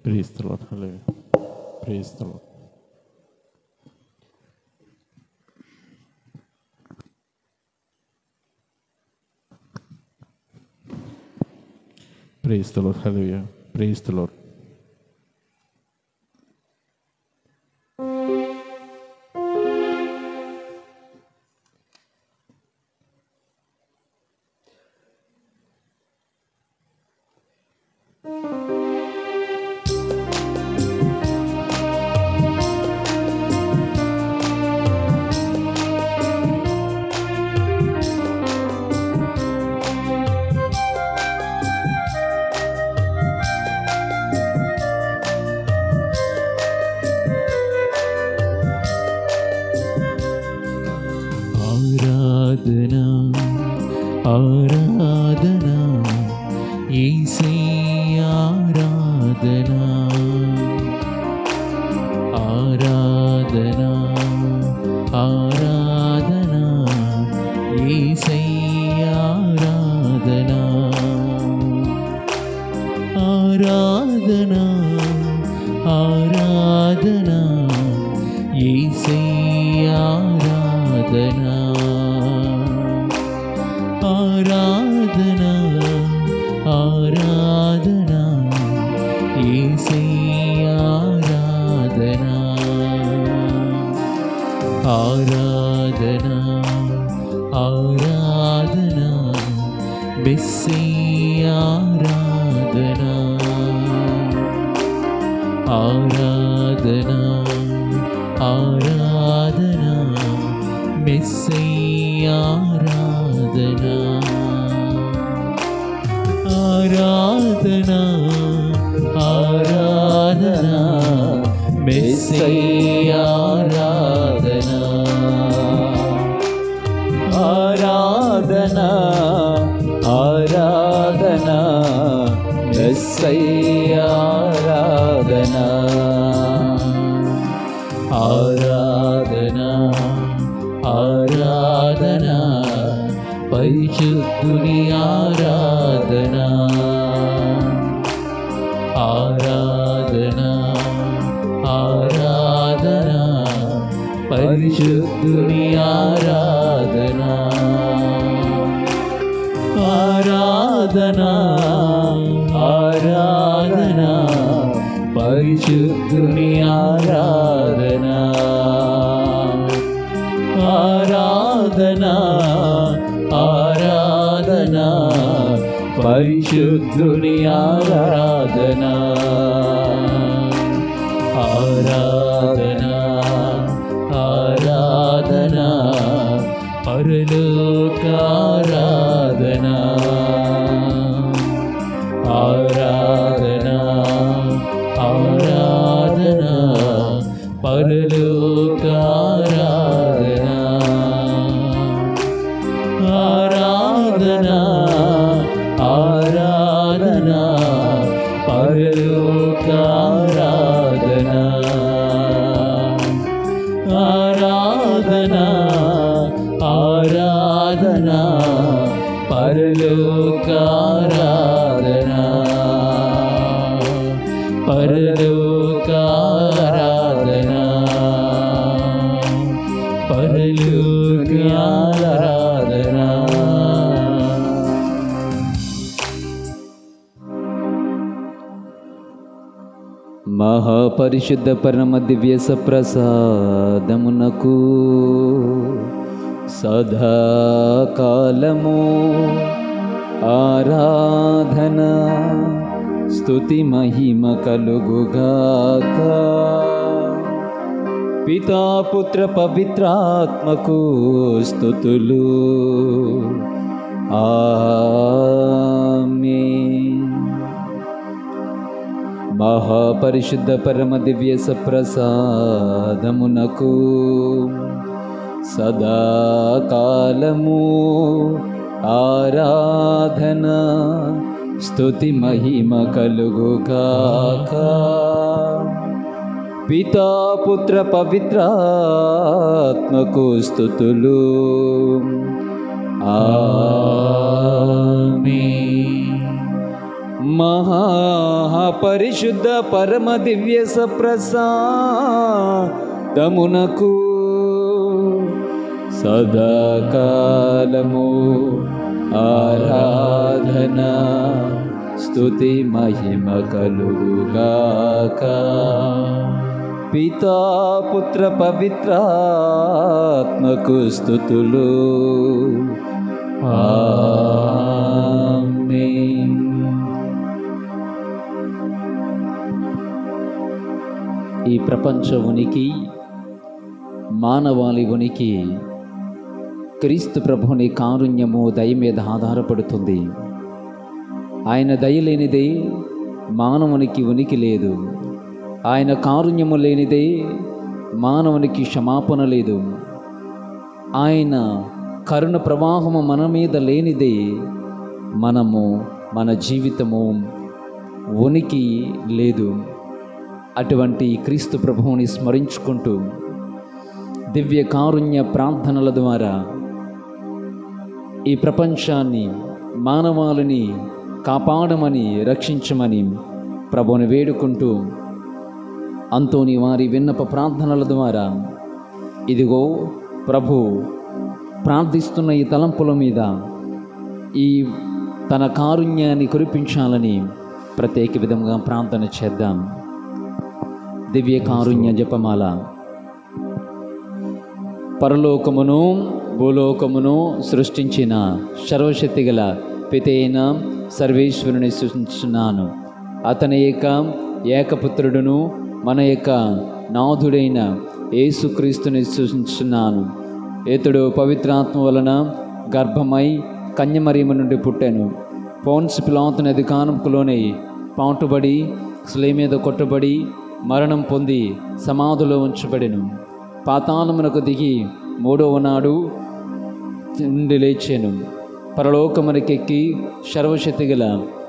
Praise the lord. Hallelujah. Praise the lord. Praise the lord. Hallelujah. Praise the Lord. ఆరాధనా ఆరాధనా యేసయ్యా ఆరాధనా ఆరాధనా ఆరాధనా యేసయ్యా ఆరాధనా ఆరాధనా ఆరాధనా యేసయ్యా ఆరాధనా ఆరాధనా ఆరాధనా యేసయ్యా ఆరాధనా ఆరాధనా ఆరాధనా మెస్సయ్యా ఆరాధనా ఆరాధనా ఆరాధనా మెస్సయ్యా ఆరాధనా ఆరాధనా ఆరాధనా మెస్సయ్యా ఆరాధనా ఆరాధనా ఆరాధనా మెస్సయ్యా ఆరాధనా ఆరాధనా ఆరాధనా పరిశుద్ధుని ఆరాధనా ఆరాధనా ఆరాధనా పరిశుద్ధుని ఆరాధనా ఆరాధనా ఆరాధనా పరిశుద్ధుని ఆరాధనా ఆరాధనా ఆరాధనా పరిశుద్ధుని ఆరాధనా ఆరాధనా ఆరాధనా పరలోక ఆరాధనా ఆరాధనా ఆరాధనా పరలోక ఆరాధనా ఆరాధనా ఆరాధనా పరలోక ఆరాధనా ఆరాధనా ఆరాధనా పరలోక ఆరాధనా పరలోక ఆరాధనా పరలోక ఆరాధనా. మహాపరిశుద్ధ పరమ దివ్య సప్రసాదమునకు సదాకాలము ఆరాధన స్తుతి మహిమ కలుగుగాక. పితా పుత్ర పవిత్రాత్మకు స్తుతులు. ఆమేన్. మహాపరిశుద్ధ పరమ దివ్య సప్రసాదమునకు సదాకాలము ఆరాధన స్తుతి మహిమ కలుగుగాక. పితా పుత్ర పవిత్రాత్మకు స్తుతులు. ఆమేన్. మహాపరిశుద్ధ పరమ దివ్య సప్రసాదమునకు సదాకాలము ఆరాధన స్తుతి మహిమ కలుగుగాక. పితా పుత్ర పవిత్రాత్మకు స్తుతులు. ఆమేన్. ఈ ప్రపంచ ఉనికి, మానవాళి ఉనికి క్రీస్తు ప్రభుని కారుణ్యము దయ మీద ఆధారపడుతుంది. ఆయన దయ లేనిదే మానవునికి ఉనికి లేదు. ఆయన కారుణ్యము లేనిదే మానవునికి క్షమాపణ లేదు. ఆయన కరుణ ప్రవాహము మన మీద లేనిదే మనము మన జీవితము ఉనికి లేదు. అటువంటి క్రీస్తు ప్రభువుని స్మరించుకుంటూ దివ్య కారుణ్య ప్రార్థనల ద్వారా ఈ ప్రపంచాన్ని, మానవాళిని కాపాడమని, రక్షించమని ప్రభువుని వేడుకుంటూ అంతోని వారి విన్నప ప్రార్థనల ద్వారా ఇదిగో ప్రభు ప్రార్థిస్తున్న ఈ తలంపుల మీద ఈ తన కారుణ్యాన్ని కురిపించాలని ప్రత్యేక విధంగా ప్రార్థన చేద్దాం. దివ్య కారుణ్య జపమాల. పరలోకమును భూలోకమును సృష్టించిన సర్వశక్తిగల పితైన సర్వేశ్వరుని సృష్టించున్నాను. అతని ఏకపుత్రుడును మన యొక్క నాథుడైన యేసుక్రీస్తుని సృష్టించున్నాను. ఇతడు పవిత్రాత్మ వలన గర్భమై కన్యమరియము నుండి పుట్టెను. పోన్స్ పిలాతుని అధికారంలోనే పాటుబడి శిలువ మీద కొట్టబడి మరణం పొంది సమాధిలో ఉంచబడెను. పాతాళమునకు దిగి మూడవ నాడు నుండి లేచెను. పరలోకమునకెక్కి సర్వశక్తిగల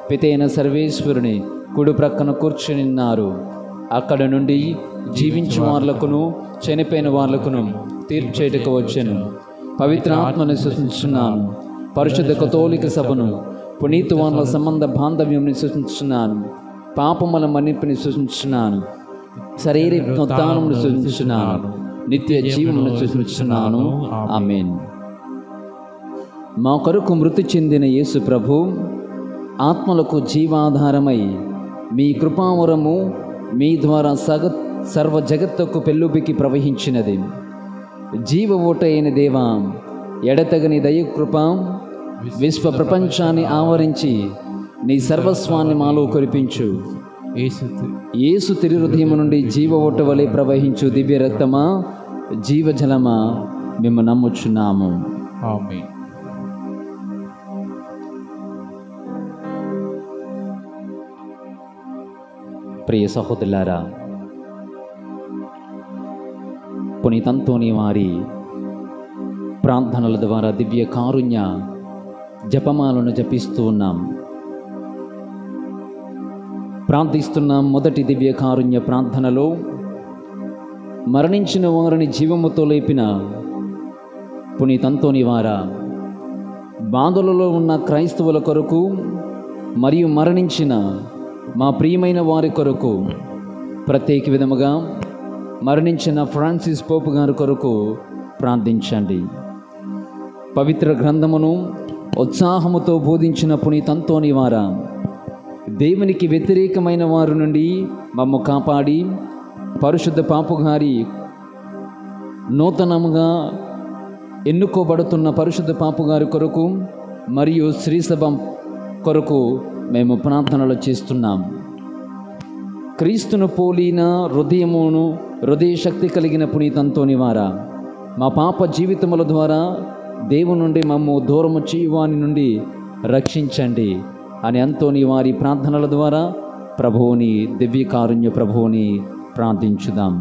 పితైన సర్వేశ్వరుని కుడి ప్రక్కన కూర్చునిన్నారు. అక్కడ నుండి జీవించిన వాళ్ళకును చనిపోయిన వాళ్ళకును తీర్చేటకు వచ్చాను. పవిత్రాత్మను సృష్టించున్నాను. పరిశుద్ధ కథోలిక సభను, పునీతువాన్ల సంబంధ బాంధవ్యంని సృష్టించున్నాను. పాపముల మన్నింపుని సృష్టించున్నాను. శారీరక ఉత్థానమును సృష్టించున్నాను. నిత్య జీవమును సృష్టించున్నాను. ఆమేన్. మా కొరకు మృతి చెందిన యేసు ప్రభు ఆత్మలకు జీవాధారమై మీ కృపావరము మీ ద్వారా సర్వ జగత్తుకు పెళ్ళుబికి ప్రవహించినది. జీవ ఓట అయిన దేవా, ఎడతగని దయకృప విశ్వ ప్రపంచాన్ని ఆవరించి నీ సర్వస్వాన్ని మాలో కురిపించు. యేసు తిరు హృదయము నుండి జీవ ఓట వలె ప్రవహించు దివ్య రక్తమా, జీవజలమా, మేము నమ్ముచున్నాము. ఆమేన్. ప్రియ సహోదరులారా, పునీత అంతోని వారి ప్రార్థనల ద్వారా దివ్య కారుణ్య జపమాలను జపిస్తూ ఉన్నాం, ప్రార్థిస్తున్నాం. మొదటి దివ్య కారుణ్య ప్రార్థనలో మరణించిన వారిని జీవముతో లేపిన పునీత అంతోని వారా, బాధలలో ఉన్న క్రైస్తవుల కొరకు మరియు మరణించిన మా ప్రియమైన వారి కొరకు, ప్రత్యేక విధముగా మరణించిన ఫ్రాన్సిస్ పోపు గారి కొరకు ప్రార్థించండి. పవిత్ర గ్రంథమును ఉత్సాహముతో బోధించిన పునీత అంతోని వారా, దేవునికి వ్యతిరేకమైన వారి నుండి మమ్ము కాపాడి పరిశుద్ధ పాపు గారి నూతనముగా ఎన్నుకోబడుతున్న పరిశుద్ధ పాపు గారి కొరకు మరియు శ్రీసభ కొరకు మేము ప్రార్థనలు చేస్తున్నాం. క్రీస్తును పోలిన హృదయ శక్తి కలిగిన పునీత అంతోని వారా, మా పాప జీవితముల ద్వారా దేవుని నుండి మమ్ము దూరము చేయవాని నుండి రక్షించండి అని అంతోని వారి ప్రార్థనల ద్వారా ప్రభువుని, దివ్య కారుణ్య ప్రభువుని ప్రార్థించుదాం.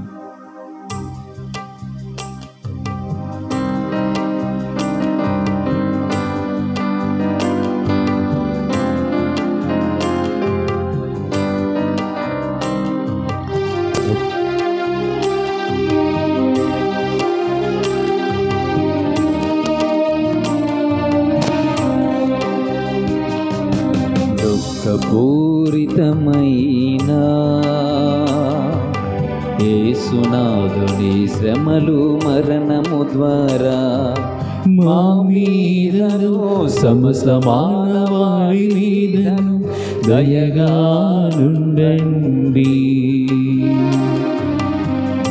యేసునాథుని శ్రమలు మరణము ద్వారా మా మీదను సమస్త మానవాళి మీదను దయగా నుండండి.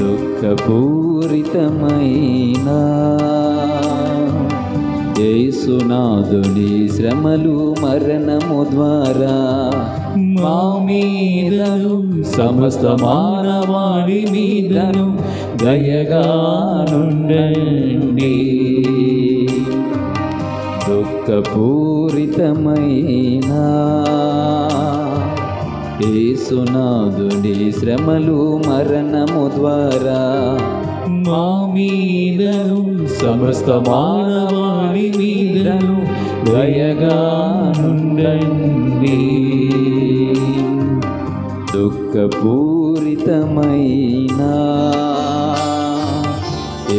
దుఃఖపూరితమైన యేసునాథుని శ్రమలు మరణము ద్వారా మా మీదను సమస్త మానవాళి మీదను దయగా నుండండి. దుఃఖపూరితమైన యేసునాథుని శ్రమలు మరణము ద్వారా మా మీదను సమస్త మానవాళి మీదను దయగా నుండండి. దుఃఖపూరితమైన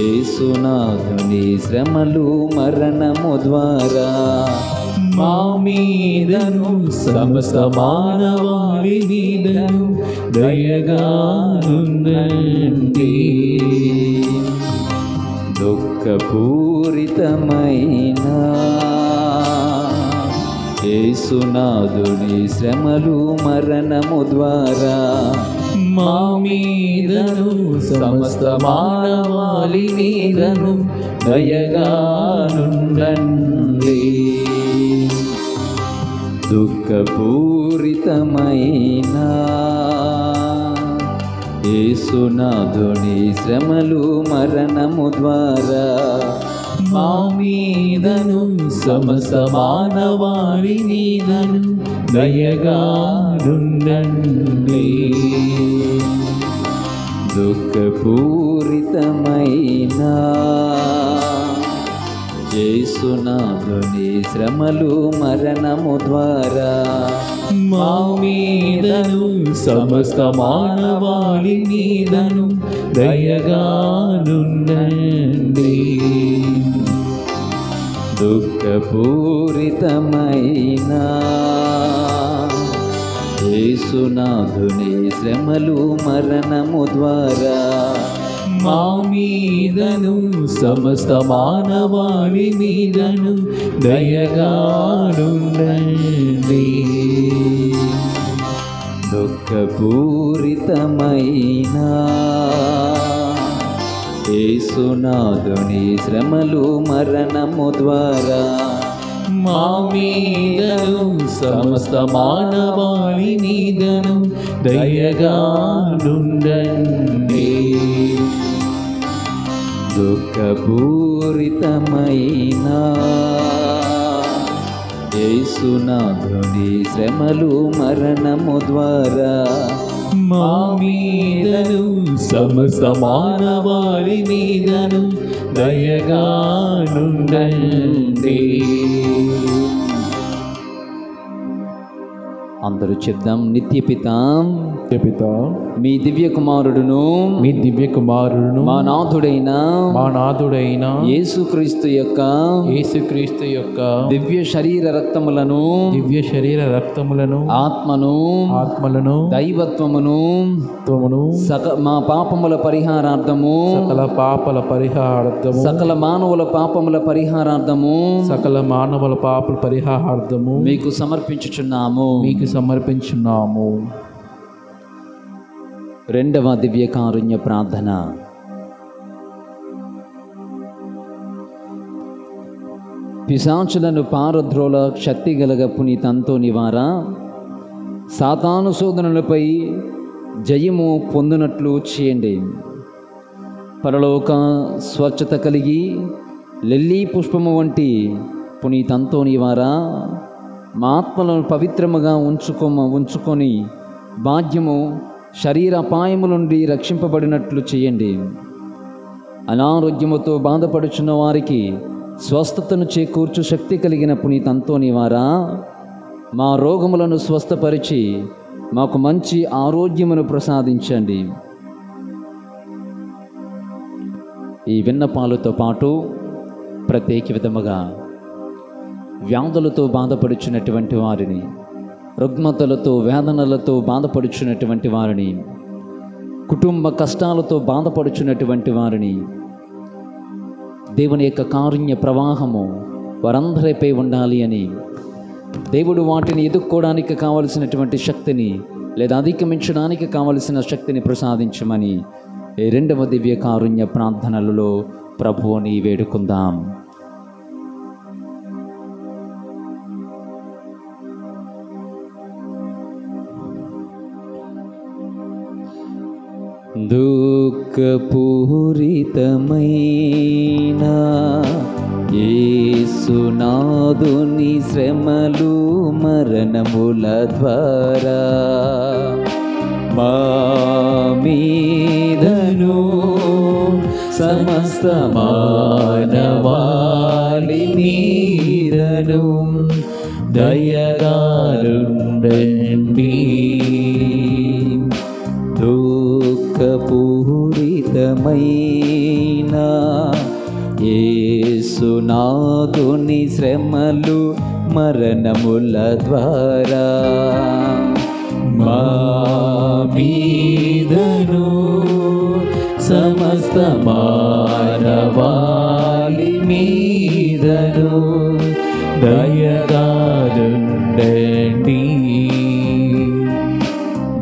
యేసునాథుని శ్రమలు మరణము ద్వారా మా మీదను సమస్త మానవాళి మీదను దయగా నుండండి. దుఃఖపూరితమైన యేసునాథుని శ్రమలు మరణము ద్వారా మా మీదను సమస్త మానవాళి మీదను దయగా నుండండి. దుఃఖపూరితమైన యేసునాథుని శ్రమలు మరణము ద్వారా మా మీదను సమస్త మానవాళి మీదను దయగా నుండండి. దుఃఖపూరితమైన యేసునాథుని శ్రమలు మరణము ద్వారా మా మీదను సమస్త మానవాళి మీదను దయగా నుండండి. దుఃఖపూరితమైన యేసునాథుని శ్రమలు మరణము ద్వారా మా మీదను సమస్త మానవాళి మీదను దయగా నుండండి. దుఃఖపూరితమైన యేసునాథుని శ్రమలు మరణము ద్వారా మా మీదను సమస్త మానవాళి మీదను దయగా నుండండి. దుఃఖపూరితమైన యేసునాథుని శ్రమలు మరణము ద్వారా మా మీదను సమస్త మానవాళి మీదను దయగా నుండండి. అందరూ చెప్దాం. నిత్యపితాం పిత మీ దివ్య కుమారుడును మీ దివ్య కుమారుడును మా నాథుడైన యేసుక్రీస్తు యొక్క దివ్య శరీర రక్తములను ఆత్మను దైవత్వమును మా పాపముల పరిహారార్థము సకల మానవుల పాపముల పరిహారార్థము మీకు సమర్పించుచున్నాము. రెండవ దివ్య కారుణ్య ప్రార్థన. పిశాచులను పారద్రోల శక్తి గలగ పునీతంతో నివార సాతాను శోధనలపై జయము పొందినట్లు చేయండి. పరలోక స్వచ్ఛత కలిగి లిల్లీ పుష్పము వంటి పునీతంతో నివార మా ఆత్మలను పవిత్రముగా ఉంచుకొని భాగ్యము శరీర అపాయముల నుండి రక్షింపబడినట్లు చేయండి. అనారోగ్యముతో బాధపడుచున్న వారికి స్వస్థతను చేకూర్చు శక్తి కలిగిన పునీతంతో నివారా మా రోగములను స్వస్థపరిచి మాకు మంచి ఆరోగ్యమును ప్రసాదించండి. ఈ విన్నపాలతో పాటు ప్రత్యేక విధముగా వ్యాధులతో బాధపడుచున్నటువంటి వారిని, రుగ్మతలతో వేదనలతో బాధపడుచున్నటువంటి వారిని, కుటుంబ కష్టాలతో బాధపడుచున్నటువంటి వారిని దేవుని యొక్క కారుణ్య ప్రవాహము వారందరిపై ఉండాలి అని, దేవుడు వాటిని ఎదుర్కోవడానికి కావలసినటువంటి శక్తిని లేదా అధిగమించడానికి కావలసిన శక్తిని ప్రసాదించమని ఈ రెండవ దివ్య కారుణ్య ప్రార్థనలలో ప్రభువుని వేడుకుందాం. దుఃఖపూరితమైన యేసునాథుని శ్రమలు మరణముల ద్వారా మా మీదను సమస్త మానవాళి మీదను దయగారుండండి. దుఃఖపూరితమైన యేసునాథుని శ్రమలు మరణముల ద్వారా మా మీదను సమస్త మానవాళి మీదను దయగారుండండి.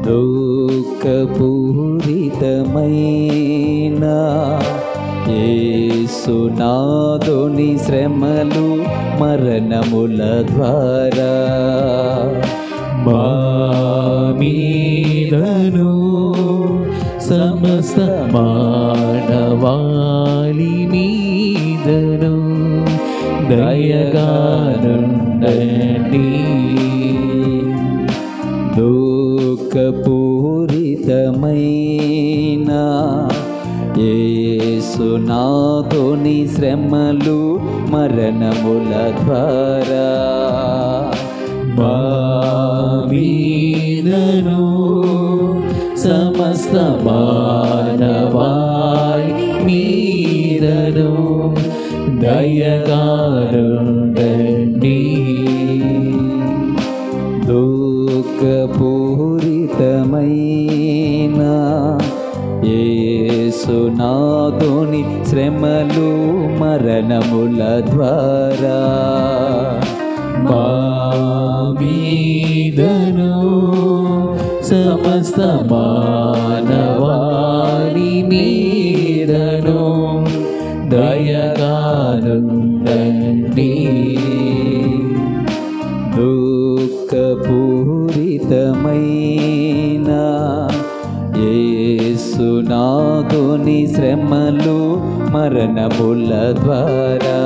దుఃఖపూరితమైన యేసునాథుని శ్రమలు మరణముల ద్వారా మా మీదను సమస్త మానవాళి మీదను దయగానుండండి. దుఃఖపూరితమైన యేసునాథుని శ్రమలు మరణముల ద్వారా మా మీదను సమస్త మానవాళి మీదను దయగానుండండి. దుఃఖపూరితమైన యేసునాథుని శ్రమలు మరణముల ద్వారా మా మీదను సమస్త మానవాళి మీదను దయగానుండండి. దుఃఖపూరితమైన యేసునాథుని శ్రమలు మరణముల ద్వారా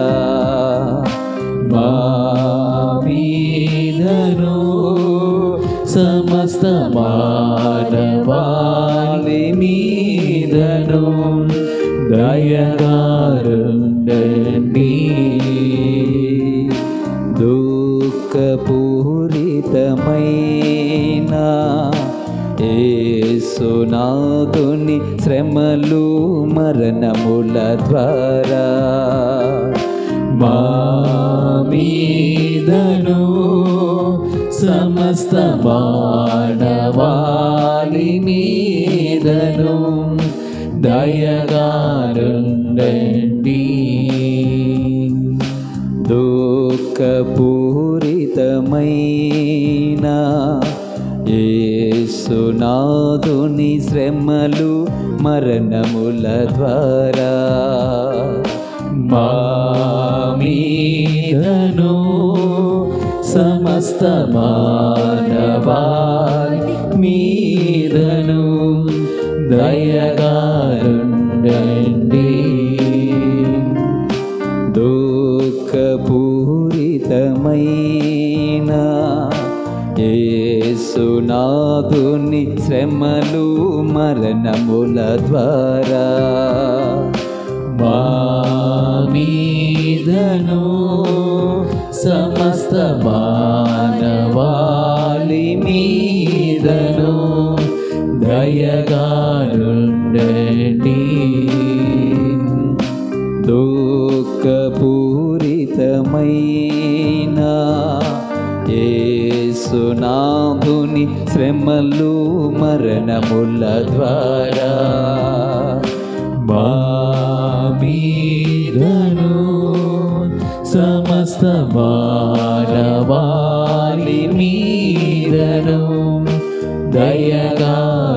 మా మీదను సమస్త మానవాళి మీదను దయగానుండండి. దుఃఖపూరితమైన యేసునాథుని శ్రమలు మరణముల ద్వారా మా మీదను సమస్త మానవాళి మీదను దయగానుండండి. దుఃఖపూరితమైన యేసునాథుని శ్రమలు మరణముల ద్వారా మా మీదను సమస్త మానవాళి మీదను దయగానుండండి. దుఃఖపూరితమైన యేసునాథుని శ్రమలు మరణముల ద్వారా మా మీదను సమస్త మానవాళి మీదను దయగానుండండి. దుఃఖపూరితమైన యేసు యేసునాథుని శ్రమలు మరణముల ద్వారా మా మీదను సమస్త మానవాళి మీదను దయగారుండండి.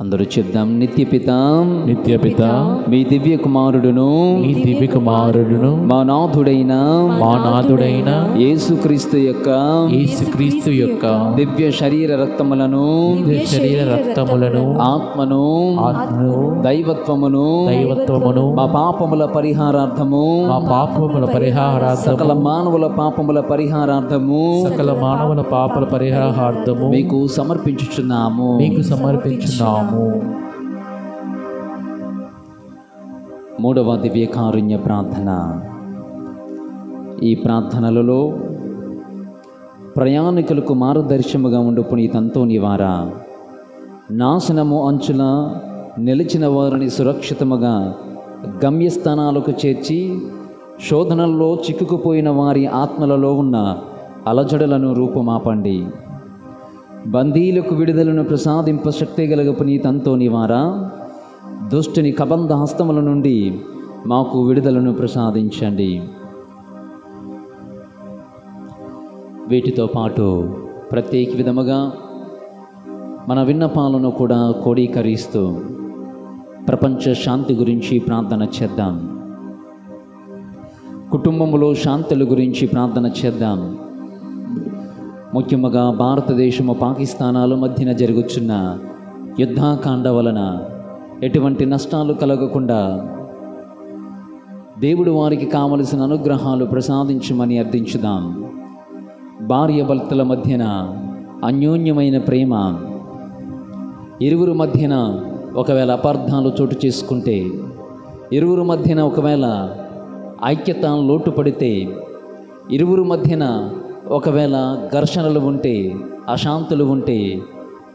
అందరూ చెప్దాం. నిత్యపితాం నిత్యపిత మీ దివ్య కుమారుడును ఈ దివ్య కుమారుడును మా నాథుడైన మా నాథుడైన యేసుక్రీస్తు యొక్క యేసుక్రీస్తు యొక్క దివ్య శరీర రక్తములను దివ్య శరీర రక్తములను ఆత్మను ఆత్మను దైవత్వమును దైవత్వమును మా పాపముల పరిహారార్థము మా పాపముల పరిహారార్థము సకల మానవుల పాపముల పరిహారార్థము సకల మానవుల పాపల పరిహారార్థము మీకు సమర్పించుచున్నాము. మీకు సమర్పించున్నాము. మూడవ దివ్య కారుణ్య ప్రార్థన. ఈ ప్రార్థనలలో ప్రయాణికులకు మార్గదర్శముగా ఉండు పునీత అంతోని వారా నాశనము అంచుల నిలిచిన వారిని సురక్షితముగా గమ్యస్థానాలకు చేర్చి శోధనల్లో చిక్కుకుపోయిన వారి ఆత్మలలో ఉన్న అలజడులను రూపుమాపండి. బందీలకు విడుదలను ప్రసాదింప శక్తి గలగ పునీత అంతోని వారా దుష్టుని కబంధ హస్తముల నుండి మాకు విడుదలను ప్రసాదించండి. వీటితో పాటు ప్రత్యేక విధముగా మన విన్నపాలను కూడా క్రోడీకరిస్తూ ప్రపంచ శాంతి గురించి ప్రార్థన చేద్దాం. కుటుంబంలో శాంతుల గురించి ప్రార్థన చేద్దాం. ముఖ్యంగా భారతదేశము పాకిస్తానాల మధ్యన జరుగుతున్న యుద్ధకాండ వలన ఎటువంటి నష్టాలు కలగకుండా దేవుడు వారికి కావలసిన అనుగ్రహాలు ప్రసాదించమని అర్థించుదాం. భార్య భర్తల మధ్యన అన్యోన్యమైన ప్రేమ, ఇరువురు మధ్యన ఒకవేళ అపార్థాలు చోటు చేసుకుంటే, ఇరువురు మధ్యన ఒకవేళ ఐక్యత లోటుపడితే, ఇరువురు మధ్యన ఒకవేళ ఘర్షణలు ఉంటే, అశాంతులు ఉంటే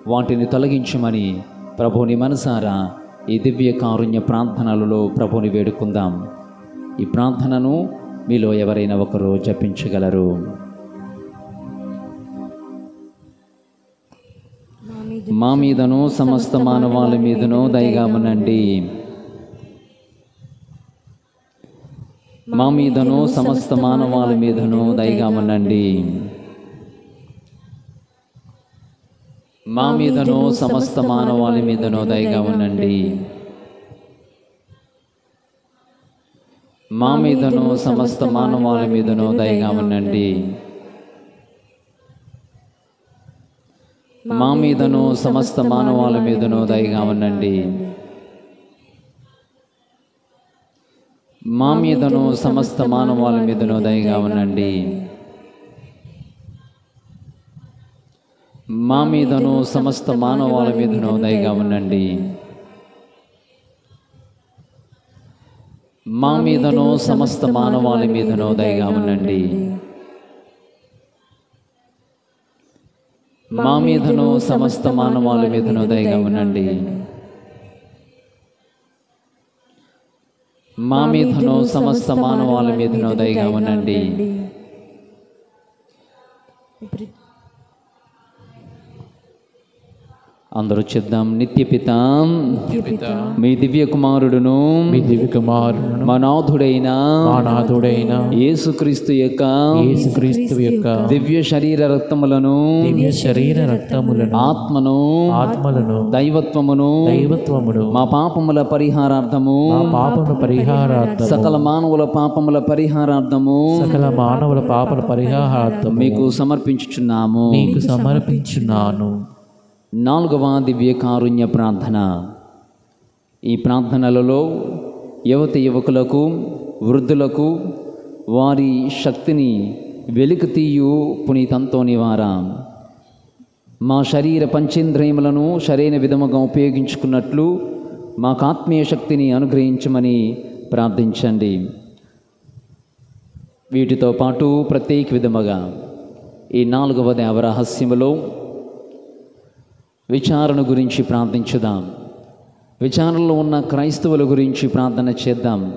వాటిని తొలగించమని ప్రభుని మనసారా ఈ దివ్య కారుణ్య ప్రార్థనలలో ప్రభుని వేడుకుందాం. ఈ ప్రార్థనను మీలో ఎవరైనా ఒకరు జపించగలరు. మా మీదను సమస్త మానవాళి మీదను దయగా ఉండండి. మా మీదను సమస్త మానవాళి మీదను దయగా ఉండండి. మా మీదను సమస్త మానవాళి మీదను దయగా ఉండండి. మా మీదను సమస్త మానవాళి మీదను దయగా ఉండండి. మా మీదను సమస్త మానవాళి మీదను దయగా ఉండండి. మా మీదను సమస్త మానవాళి మీదను దయగా ఉండండి. మా మీదను సమస్త మానవాళి మీదను దయగా ఉండండి. మా మీదను సమస్త మానవాళి మీదను దయగా ఉండండి. మా మీదను సమస్త మానవాళి మీదను దయగా ఉండండి. మా మీదను సమస్త మానవాళి మీదను దయగా ఉండండి. అందరూ చెప్దాం. నిత్యపితాం మీ దివ్య కుమారుడును మీ దివ్య కుమారుడును మా నాథుడైన యేసుక్రీస్తు యొక్క దివ్య శరీర రక్తములను శరీర రక్తములను ఆత్మలను దైవత్వమును మా పాపముల పరిహారార్థము సకల మానవుల పాపముల పరిహారార్థము మీకు సమర్పించుచున్నాము. నాలుగవ దివ్య కారుణ్య ప్రార్థన. ఈ ప్రార్థనలలో యువకులకు వృద్ధులకు వారి శక్తిని వెలికి తీయు పునీత అంతోని వారా మా శరీర పంచేంద్రియములను సరైన విధముగా ఉపయోగించుకున్నట్లు మాకు ఆత్మీయ శక్తిని అనుగ్రహించమని ప్రార్థించండి. వీటితో పాటు ప్రత్యేక విధముగా ఈ నాలుగవ దేవరహస్యములో విచారణ గురించి ప్రార్థించుదాం. విచారణలో ఉన్న క్రైస్తవుల గురించి ప్రార్థన చేద్దాం.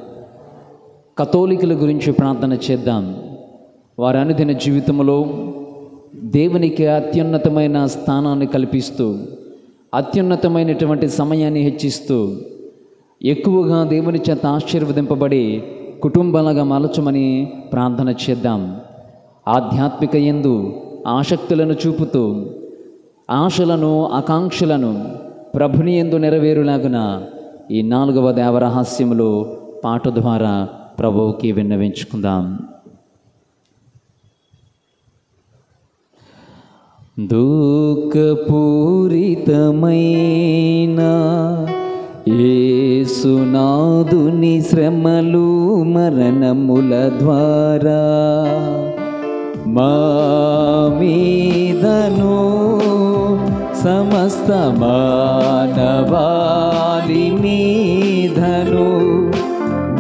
కథోలికుల గురించి ప్రార్థన చేద్దాం. వారి అనుదిన జీవితంలో దేవునికి అత్యున్నతమైన స్థానాన్ని కల్పిస్తూ, అత్యున్నతమైనటువంటి సమయాన్ని హెచ్చిస్తూ, ఎక్కువగా దేవుని చేత ఆశీర్వదింపబడి కుటుంబాలుగా మలచమని ప్రార్థన చేద్దాం. ఆధ్యాత్మిక యందు ఆసక్తులను చూపుతూ, ఆశలను ఆకాంక్షలను ప్రభుని యందు నెరవేరులాగున ఈ 4వ దేవరహస్యములో పాట ద్వారా ప్రభువుకి విన్నవించుకుందాం. దుఃఖపూరితమైన యేసునాథుని శ్రమలు మరణముల ద్వారా మా మీదను సమస్త మానవాళి మీదను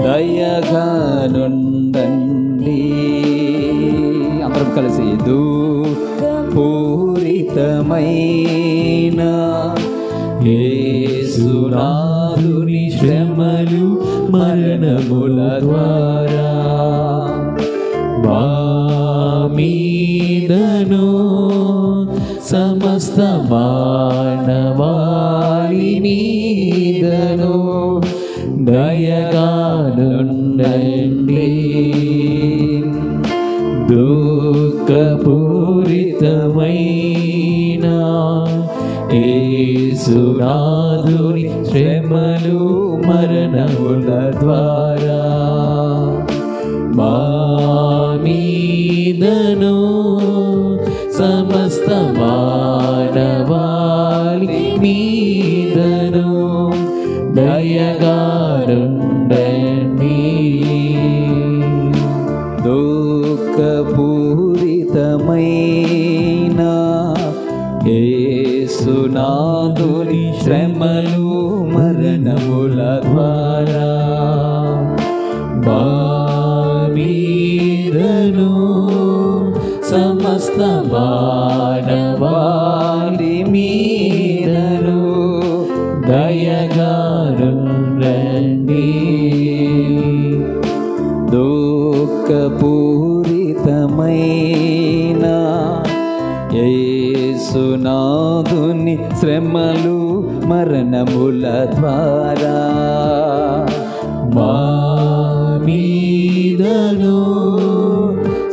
దయగా నుండండి. అందరం కలిసి దుఃఖపూరితమైన యేసునాథుని శ్రమలు మరణముల ద్వారా మా మీదను సమస్త మానవాళి మీదను దయగా నుండండి. దుఃఖపూరితమైన యేసునాథుని శ్రమలు మరణముల ద్వారా మా మీదను సమస్త మానవాళి మీదను దయగా నుండండి. దుఃఖపూరితమైన యేసునాథుని శ్రమలు మరణముల ద్వారా మా మీదను సమస్త మానవాళి మీదను దయగా నుండండి. దుఃఖపూరితమైన యేసునాథుని శ్రమలు మరణముల ద్వారా మా మీదను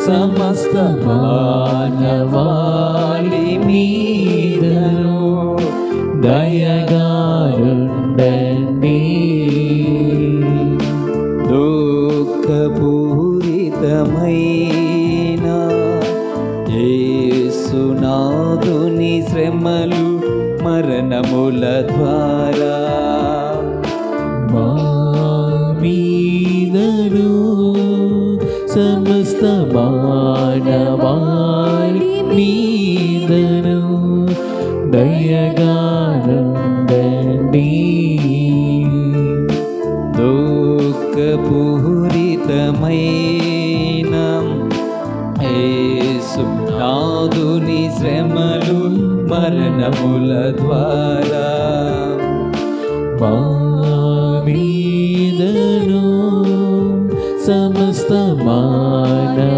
సమస్త మానవాళి మీదను దయగా నుండండి. దుఃఖపూరితమైన యేసునాథుని శ్రమలు మరణముల ద్వారా మా మీదను సమస్త మానవాళి మీదను దయగా నుండండి. దుఃఖపూరితమైన యేసునాథుని శ్రమలు మరణముల ద్వారా మా మీదను సమస్త మానవాళి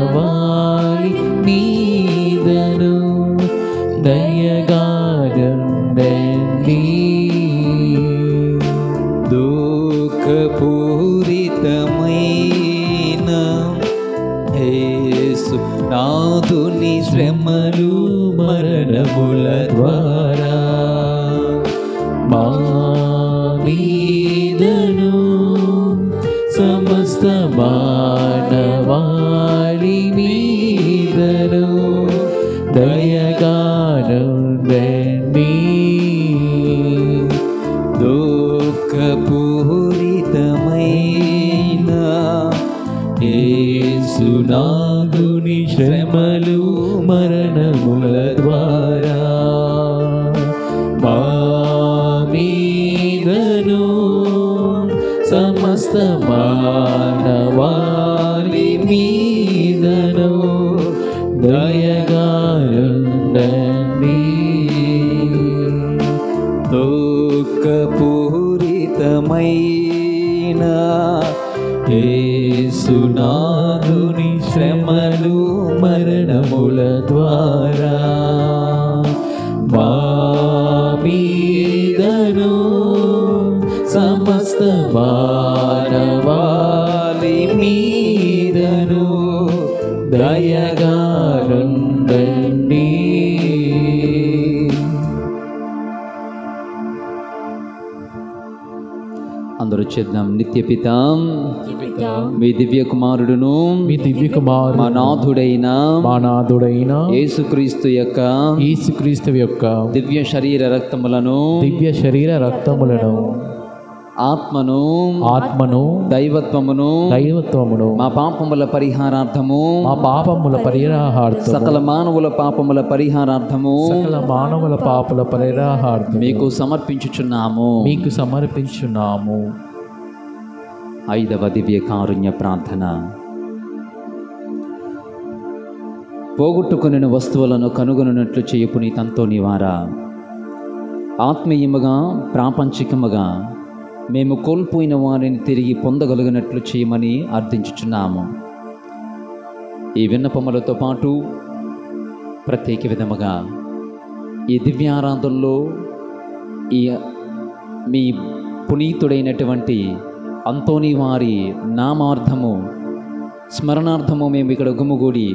మీదను దయగా నుండండి. దుఃఖపూరితమైన యేసునాథుని శ్రమలు మరణముల ద్వారా మా మీదను సమస్త మానవాళి మీదను దయగా నుండండి. దుఃఖపూరితమైన యేసునాథుని శ్రమలు మరణముల ద్వారా మా మీదను సమస్త మానవాళి మీదను దయగా నుండండి. దుఃఖపూరితమైన యేసు ద్వారా మా మీదను సమస్త మానవాళి మీదను దయగా నుండండి. అందరూ చేద్దాం. నిత్య పితా మీ దివ్య కుమారుడును మీ దివ్య కుమారుడు మా నాథుడైన యేసుక్రీస్తు యొక్క దివ్య శరీర రక్తములను ఆత్మను దైవత్వమును మా పాపముల పరిహారార్థము సకల మానవుల పాపముల పరిహారార్థము మీకు సమర్పించుచున్నాము. ఐదవ దివ్య కారుణ్య ప్రార్థన. పోగొట్టుకుని వస్తువులను కనుగొనున్నట్లు చేయు పునీతంతో నివారా ఆత్మీయముగా ప్రాపంచికముగా మేము కోల్పోయిన వారిని తిరిగి పొందగలిగినట్లు చేయమని అర్థించుచున్నాము. ఈ విన్నపములతో పాటు ప్రత్యేక విధముగా ఈ దివ్యారాధనలో మీ పునీతుడైనటువంటి అంతోని వారి నామార్థము స్మరణార్థము మేము ఇక్కడ గుమిగూడి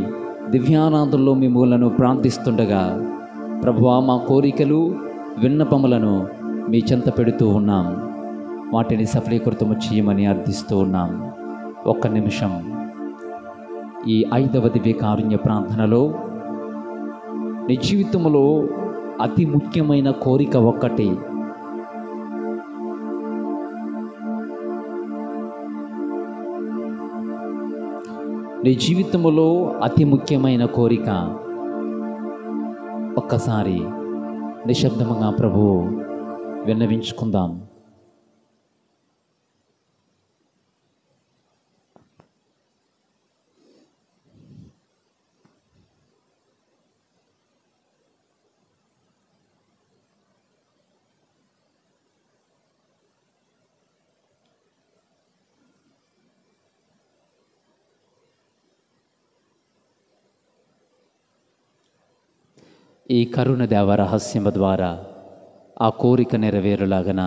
దివ్యారాధనలో మిమ్మల్ని ప్రార్థిస్తుండగా ప్రభువా మా కోరికలు విన్నపములను మీ చెంత పెడుతూ ఉన్నాం. వాటిని సఫలీకృతము చేయమని అర్థిస్తూ ఉన్నాం. ఒక్క నిమిషం ఈ ఐదవ దివ్య కారుణ్య ప్రార్థనలో నీ జీవితంలో అతి ముఖ్యమైన కోరిక ఒక్కటి. నీ జీవితంలో అతి ముఖ్యమైన కోరిక ఒక్కసారి నిశ్శబ్దముగా ప్రభువు విన్నవించుకుందాం. ఈ కరుణ దేవ రహస్యము ద్వారా ఆ కోరిక నెరవేరులాగన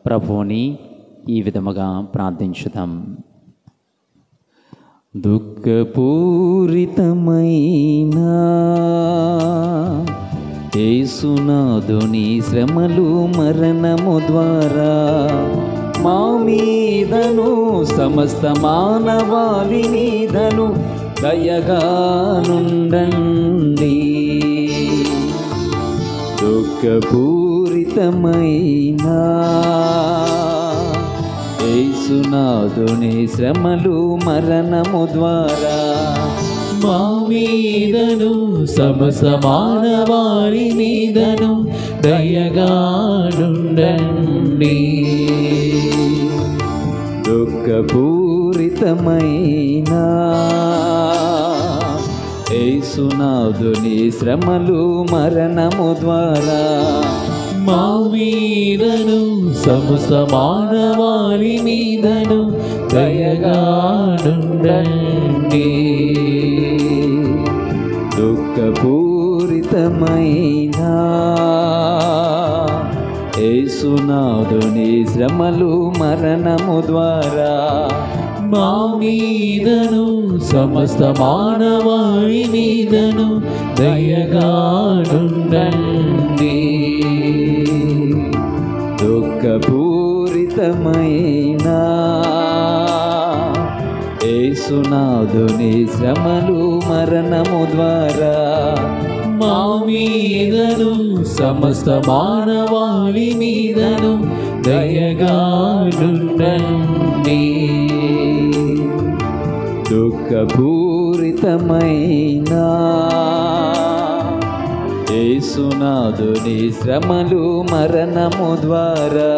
ప్రభువుని ఈ విధముగా ప్రార్థించుదాం. దుఃఖపూరితమైన యేసునాథుని శ్రమలు మరణము ద్వారా మా మీదను సమస్త మానవాళి మీదను దయగా నుండండి. దుఃఖపూరితమైన యేసునాథుని శ్రమలు మరణము ద్వారా మా మీదను సమస్త మానవాళి మీదను దయగా నుండండి. దుఃఖపూరితమైన యేసునాథుని శ్రమలు మరణము ద్వారా మా మీదను సమస్త మానవాళి మీదను దయగా నుండండి. దుఃఖపూరితమైన యేసునాథుని శ్రమలు మరణము ద్వారా మా మీదను సమస్త మానవాళి మీదను దయగా నుండండి. దుఃఖపూరితమైన యేసునాథుని శ్రమలు మరణము ద్వారా మా మీదను సమస్త మానవాళి మీదను దయగా నుండండి. దుఃఖపూరితమైన యేసునాథుని శ్రమలు మరణము ద్వారా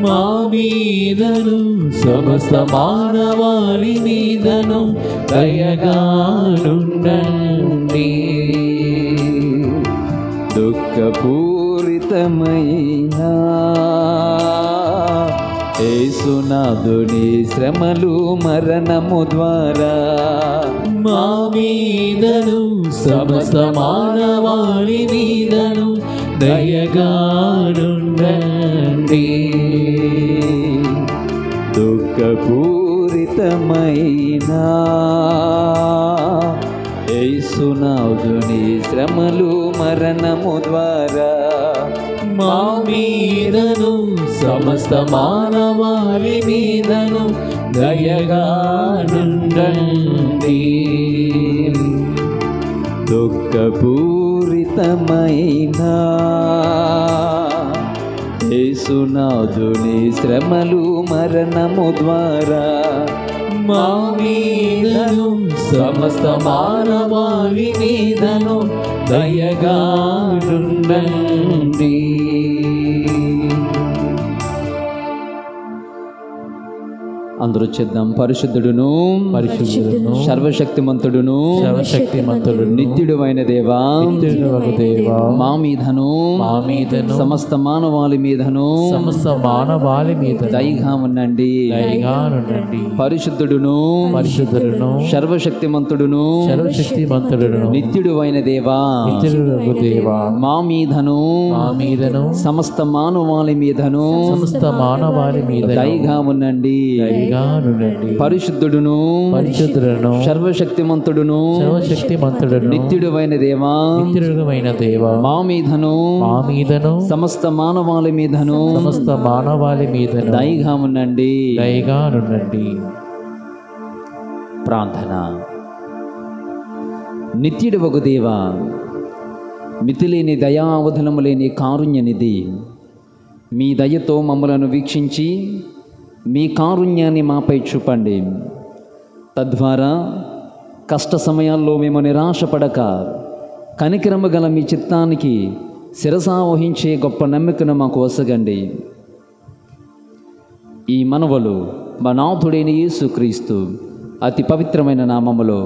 మా మీదను సమస్త మానవాళి మీదను దయగా నుండండి. దుఃఖపూరితమైన యేసునాథుని శ్రమలు మరణము ద్వారా మా మీదను సమస్త మానవాళి మీదను దయగానుండండి. దుఃఖపూరితమైన యేసునాథుని శ్రమలు మరణము ద్వారా మా మీదను సమస్త మానవాళి మీదను దయగానుండండి. దుఃఖపూరితమైన యేసునాథుని శ్రమలు మరణము ద్వారా మా మీదను సమస్త మానవాళి మీదను దయగానుండండి. అందరూ చేద్దాం. పరిశుద్ధుడును పరిశుద్ధుడును సర్వశక్తిమంతుడును సర్వశక్తిమంతుడును నిత్యుడు అయిన దేవా, నిత్యుడగు దేవా, మా మీదను మా మీదను సమస్త మానవాళి మీదను సమస్త మానవాళి మీద దయగా ఉండండి. దయగానుండండి. పరిశుద్ధుడును పరిశుద్ధుడును సర్వశక్తిమంతుడును సర్వశక్తిమంతుడును నిత్యుడు అయిన దేవా, నిత్యుడగు దేవా, మా మీదను మా మీదను సమస్త మానవాళి మీదను సమస్త మానవాళి మీద దయగా ఉండండి. దయగానుండండి. పరిశుద్ధుడును పరిశుద్ధుడును సర్వశక్తిమంతుడును సర్వశక్తిమంతుడును నిత్యుడు అయిన దేవా, నిత్యుడమైన దేవా, మా మీదను మా మీదను సమస్త మానవాళి మీదను సమస్త మానవాళి మీదను దయగా ఉండండి. దయగానుండండి. ప్రార్థన. నిత్యుడవగు దేవా, మితిలేని దయావధనము లేని కారుణ్యనిధి, మీ దయతో మమ్మలను వీక్షించి మీ కారుణ్యాన్ని మాపై చూపండి. తద్వారా కష్ట సమయాల్లో మేము నిరాశపడక కనికరము గల మీ చిత్తానికి శిరసావహించే గొప్ప నమ్మికను మాకు వసగండి. ఈ మనవలు మా నాథుడైన యేసుక్రీస్తు అతి పవిత్రమైన నామములో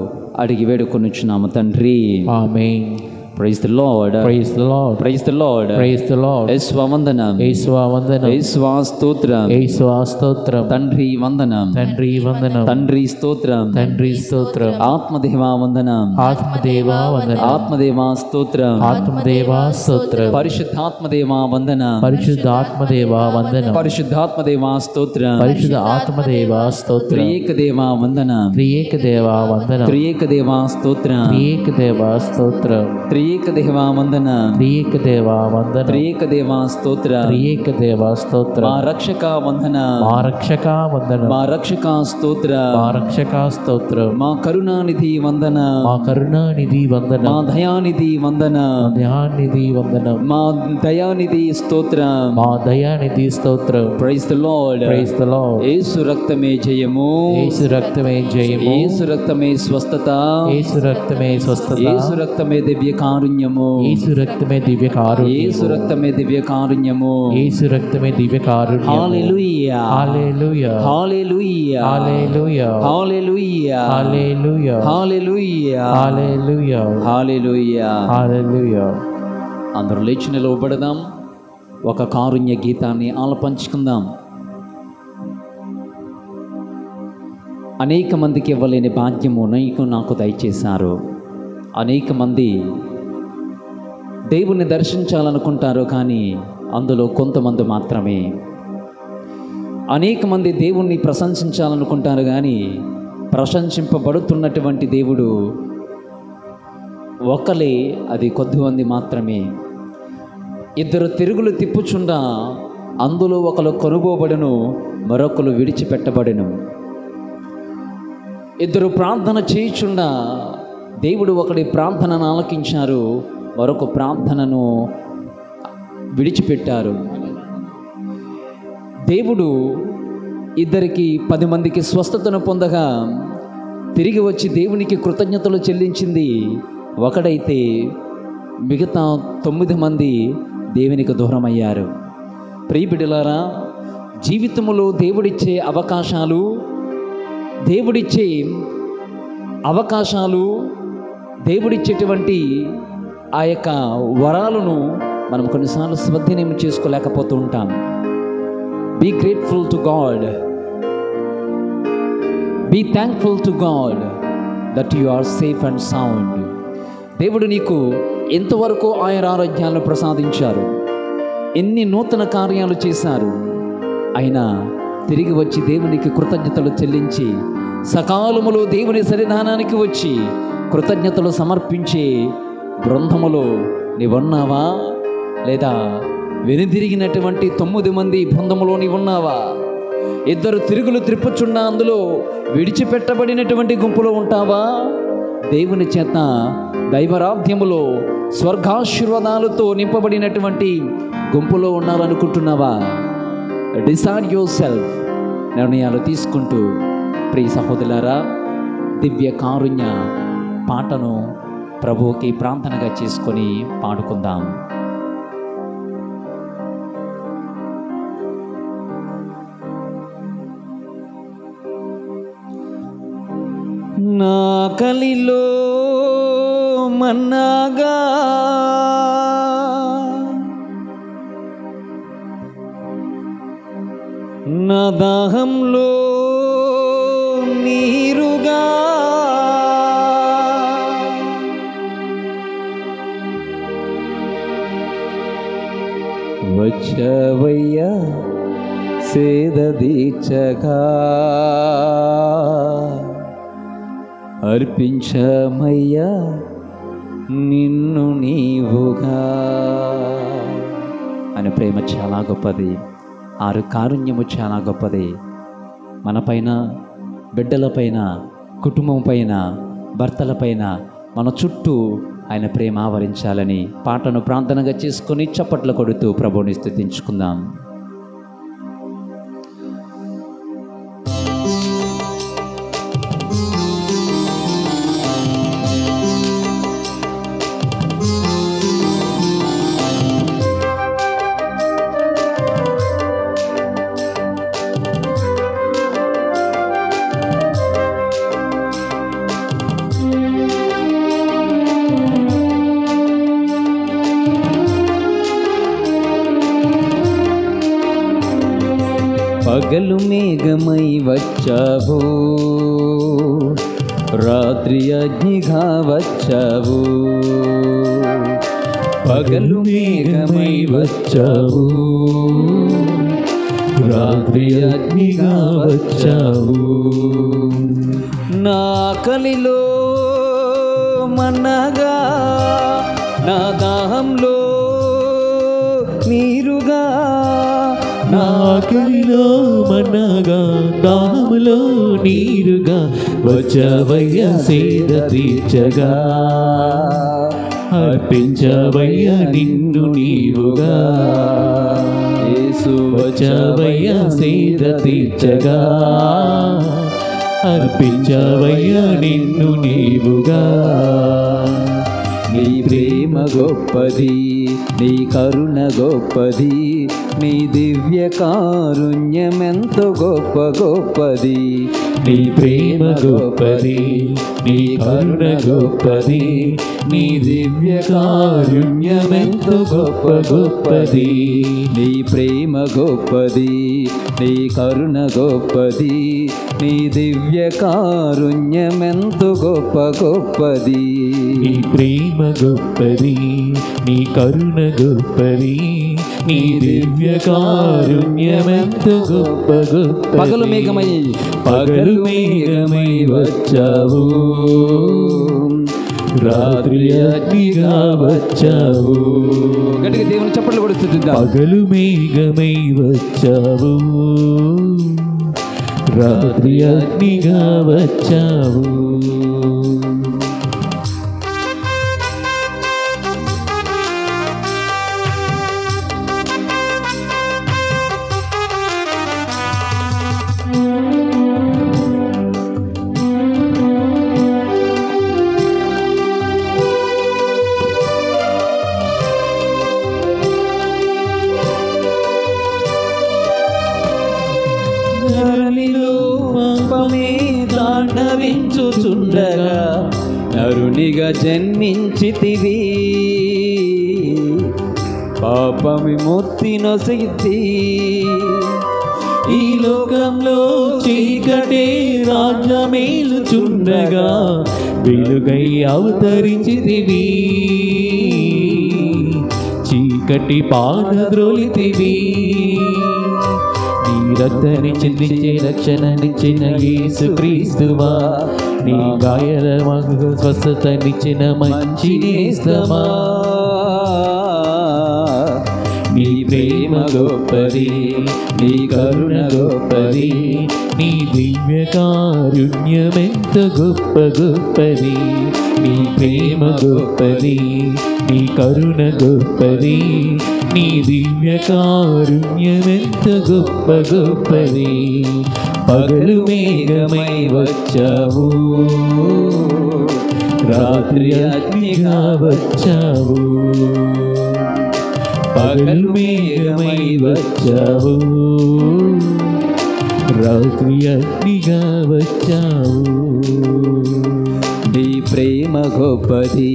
అడిగి వేడుకొనుచున్నాము తండ్రి. ఆమేన్. Praise the lord. Praise the lord. Praise the lord. Praise the lord. యేసువా వందనం. యేసువా వందనం. యేసువా స్తోత్రం. యేసువా స్తోత్రం. తండ్రి వందనం. తండ్రి వందనం. తండ్రి స్తోత్రం. తండ్రి స్తోత్రం. ఆత్మదేవా వందనం. ఆత్మదేవా వందనం. ఆత్మదేవా స్తోత్రం. ఆత్మదేవా స్తోత్రం. పరిశుద్ధాత్మదేవా వందనం. పరిశుద్ధాత్మదేవా వందనం. పరిశుద్ధాత్మదేవా స్తోత్రం. పరిశుద్ధ ఆత్మదేవా స్తోత్రం. త్రియేక దేవా వందనం. త్రియేక దేవా వందనం. త్రియేక దేవా స్తోత్రం. త్రియేక దేవా స్తోత్రం. త్రియేక దేవా వందనం. త్రియేక దేవా వందనం. త్రియేక దేవా స్తోత్రం. త్రియేక దేవా స్తోత్రం. మా రక్షక వందనం. మా రక్షక వందనం. మా రక్షక స్తోత్రం. మా రక్షక స్తోత్రం. మా కరుణానిధి వందనం. మా కరుణానిధి వందనం. మా దయానిధి వందనం. దయానిధి వందనం. మా దయానిధి స్తోత్రం. మా దయానిధి స్తోత్రం. Praise the lord. Praise the lord. యేసు రక్తమే జయము. యేసు రక్తమే జయము. యేసు రక్తమే స్వస్థత. యేసు రక్తమే స్వస్థత. యేసు రక్తమే దివ్య కారుణ్యము. యేసు రక్తమే దివ్య కారుణ్యము. యేసు రక్తమే దివ్య కారుణ్యము. యేసు రక్తమే దివ్య కారుణ్యము. హల్లెలూయా. హల్లెలూయా. హల్లెలూయా. హల్లెలూయా. హల్లెలూయా. హల్లెలూయా. హల్లెలూయా. హల్లెలూయా. హల్లెలూయా. హల్లెలూయా. అందరూ లేచి నిలవబడదాం. ఒక కారుణ్య గీతాన్ని ఆలపించుకుందాం. అనేక మందికి ఇవ్వలేని భాగ్యము నాకు దయచేశారు. అనేక మంది దేవుణ్ణి దర్శించాలనుకుంటారు, కానీ అందులో కొంతమంది మాత్రమే. అనేక మంది దేవుణ్ణి ప్రశంసించాలనుకుంటారు, కానీ ప్రశంసింపబడుతున్నటువంటి దేవుడు ఒకలే, అది కొద్దిమంది మాత్రమే. ఇద్దరు తిరుగులు తిప్పుచుండా అందులో ఒకరు కొనుగోబడును, మరొకరు విడిచిపెట్టబడును. ఇద్దరు ప్రార్థన చేయుచుండా దేవుడు ఒకడి ప్రార్థనను ఆలకించారు, మరొక ప్రార్థనను విడిచిపెట్టారు. దేవుడు ఇద్దరికి 10 మందికి స్వస్థతను పొందగా తిరిగి వచ్చి దేవునికి కృతజ్ఞతలు చెల్లించింది ఒకడైతే, మిగతా 9 మంది దేవునికి దూరమయ్యారు. ప్రియబిడ్డలారా, జీవితంలో దేవుడిచ్చే అవకాశాలు, దేవుడిచ్చేటువంటి ఆ యొక్క వరాలను మనం కొన్నిసార్లు స్వాధీనం చేసుకోలేకపోతూ ఉంటాం. Be grateful to God. Be thankful to God that you are safe and sound. దేవుడు నీకు ఎంతవరకు ఆయన ఆరోగ్యాలను ప్రసాదించారు, ఎన్ని నూతన కార్యాలు చేశారు. అయినా తిరిగి వచ్చి దేవునికి కృతజ్ఞతలు చెల్లించి సకాలములో దేవుని సన్నిధానానికి వచ్చి కృతజ్ఞతలు సమర్పించే బృందములో నీవున్నావా? లేదా వెనుదిరిగినటువంటి 9 మంది బృందములో నీవున్నావా? 2 తిరుగులు త్రిప్పుచున్న అందులో విడిచిపెట్టబడినటువంటి గుంపులో ఉంటావా? దేవుని చేత దైవరాధ్యములో స్వర్గాశీర్వాదాలతో నింపబడినటువంటి గుంపులో ఉండాలనుకుంటున్నావా? Decide your self. నిర్ణయాలు తీసుకుంటూ ప్రియ సహోదరులారా, దివ్య కారుణ్య పాటను ప్రభువుకి ప్రార్థనగా చేసుకొని పాడుకుందాం. నా కలిలో మన్నాగా నా దాహంలో నీరుగా వచ్చవయ్యా సేదదీర్చగా, అర్పించమయ్యా నిన్ను నీవుగా. ఆయన ప్రేమ చాలా గొప్పది, ఆరు కారుణ్యము చాలా గొప్పది. మనపైన, బిడ్డలపైన, కుటుంబం పైన, భర్తలపైన, మన చుట్టూ ఆయన ప్రేమ ఆవరించాలని పాటను ప్రార్థనగా చేసుకొని చప్పట్లు కొడుతూ ప్రభువుని స్తుతించుకుందాం. పగలు మేఘమై వచ్చావు, రాత్రి అగ్నిగా వచ్చావు. పగలు మేఘమై వచ్చావు, రాత్రి అగ్నిగా వచ్చావు. నా కలిలో మన్నగా, నా దాహంలో నీరుగా. నా కలిలో మన్నగా, దాహములో నీరుగా, వచ్చవయ్య సేద తీర్చగా, అర్పించవయ్య నిన్ను నీవుగా. యేసు వచ్చవయ్య సేద తీర్చగా, అర్పించవయ్య నిన్ను నీవుగా. నీ ప్రేమ గొప్పది, నీ కరుణ గొప్పది, నీ దివ్య కారుణ్యమెంతో గొప్ప గొప్పది. నీ ప్రేమ గొప్పది, నీ కరుణ గొప్పది, నీ దివ్య కారుణ్యమెంతో గొప్ప గొప్పది. నీ ప్రేమ గొప్పది, నీ కరుణ గొప్పది, నీ దివ్య కారుణ్యమెంతో గొప్ప గొప్పది. నీ ప్రేమ గొప్పది, నీ కరుణ గొప్పది, నీ దివ్య కారుణ్యమెంతో గొప్ప గొప్పది. పగలు మేఘమై, పగలు మేఘమై వచ్చావు, రాత్రి అగ్నిగా వచ్చావు. గట్టిగా దేవుని చప్పట్లు కొడుతుందా. పగలు మేఘమై వచ్చావు, రాత్రి అగ్నిగా వచ్చావు. తాండవించుచుండగా నరునిగా జన్మించితివి, పాప విముక్తి నొసగితి. ఈ లోకంలో చీకటే రాజ్యమేలుచుండగా వెలుగై అవతరించితివి, చీకటి పారద్రోలితివి. నీ రక్తాన్ని చిందించే రక్షణనిచ్చిన యేసుక్రీస్తువా, నీ గాయాల మాకు స్వస్థతనిచ్చిన మంచి నేస్తమా. నీ ప్రేమ గొప్పది, నీ కరుణ గొప్పది, నీ దివ్య కారుణ్యమెంత గొప్ప గొప్పది. నీ ప్రేమ గొప్పది, నీ కరుణ గొప్పది, నీ దివ్య కారుణ్యమెంత గొప్ప గొప్పది. పగలు మేఘమై వచ్చావు, రాత్రి అగ్నిగా వచ్చావు. పగలు మేఘమై వచ్చావు, రాత్రి అగ్నిగా వచ్చావు. నీ ప్రేమ గొప్పది,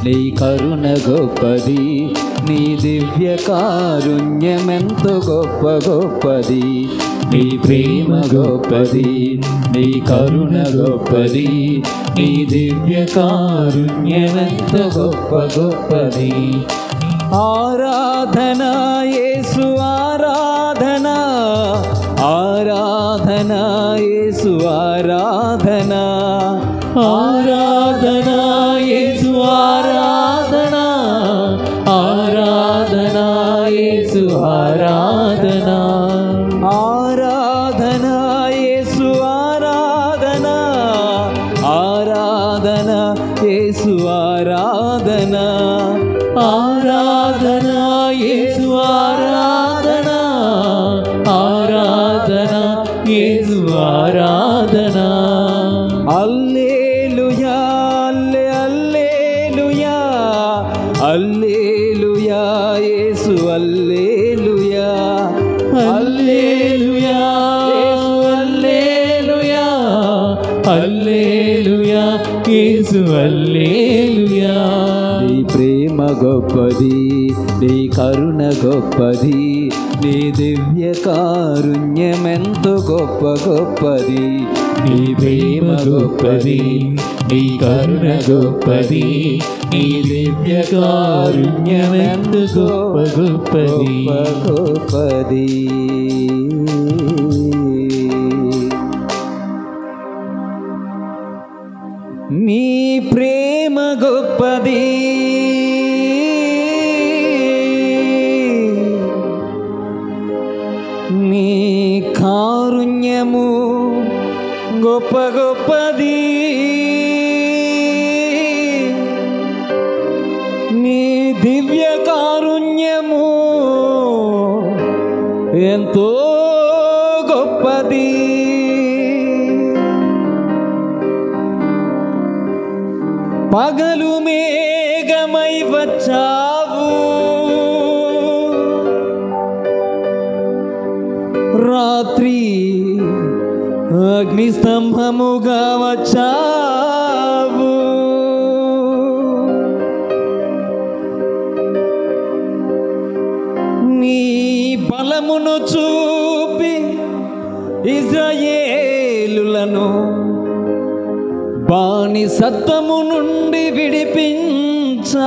నీ కరుణ గొప్పది, నీ దివ్య కారుణ్యమెంతో గొప్ప గొప్పది. నీ ప్రేమ గొప్పది, నీ కరుణ గొప్పది, నీ దివ్య కారుణ్యమెంతో గొప్ప గొప్పది. ఆరాధన యేసు ఆరాధన, ఆరాధన యేసు ఆరాధన, ఆరాధన యేసు ఆరాధన, ఆరాధన యేసు ఆరాధన, ఆరాధన యేసు ఆరాధన, ఆరాధన యేసు ఆరాధన, ఆరాధన యేసు ఆరాధన, ఆరాధన యేసు ఆరాధన. హల్లెలూయా హల్లెలూయా హల్లెలూయా యేసు హల్లెలూయా, హల్లెలూయా హల్లెలూయా హల్లెలూయా యేసు హల్లెలూయా. నీ ప్రేమ గొప్పది, నీ కరుణ గొప్పది, నీ దివ్య కారుణ్యమెంతో గొప్ప గొప్పది. నీ ప్రేమ గొప్పది, నీ కరుణ గొప్పది, నీ దివ్య కారుణ్యమెంత గొప్ప గొప్పది. గొప్పది. నీ ప్రేమ గొప్పది, నీ కారుణ్యము గొప్ప గొప్పది. నీ దివ్య కారుణ్యము ఎంతో గొప్పది. పగలు మేఘమై వచ్చావు, రాత్రి అగ్నిస్తంభముగా వచ్చావు. నీ బలమును చూపి ఇశ్రాయేలులను బానిసత్వము నుండి విడిపించావు.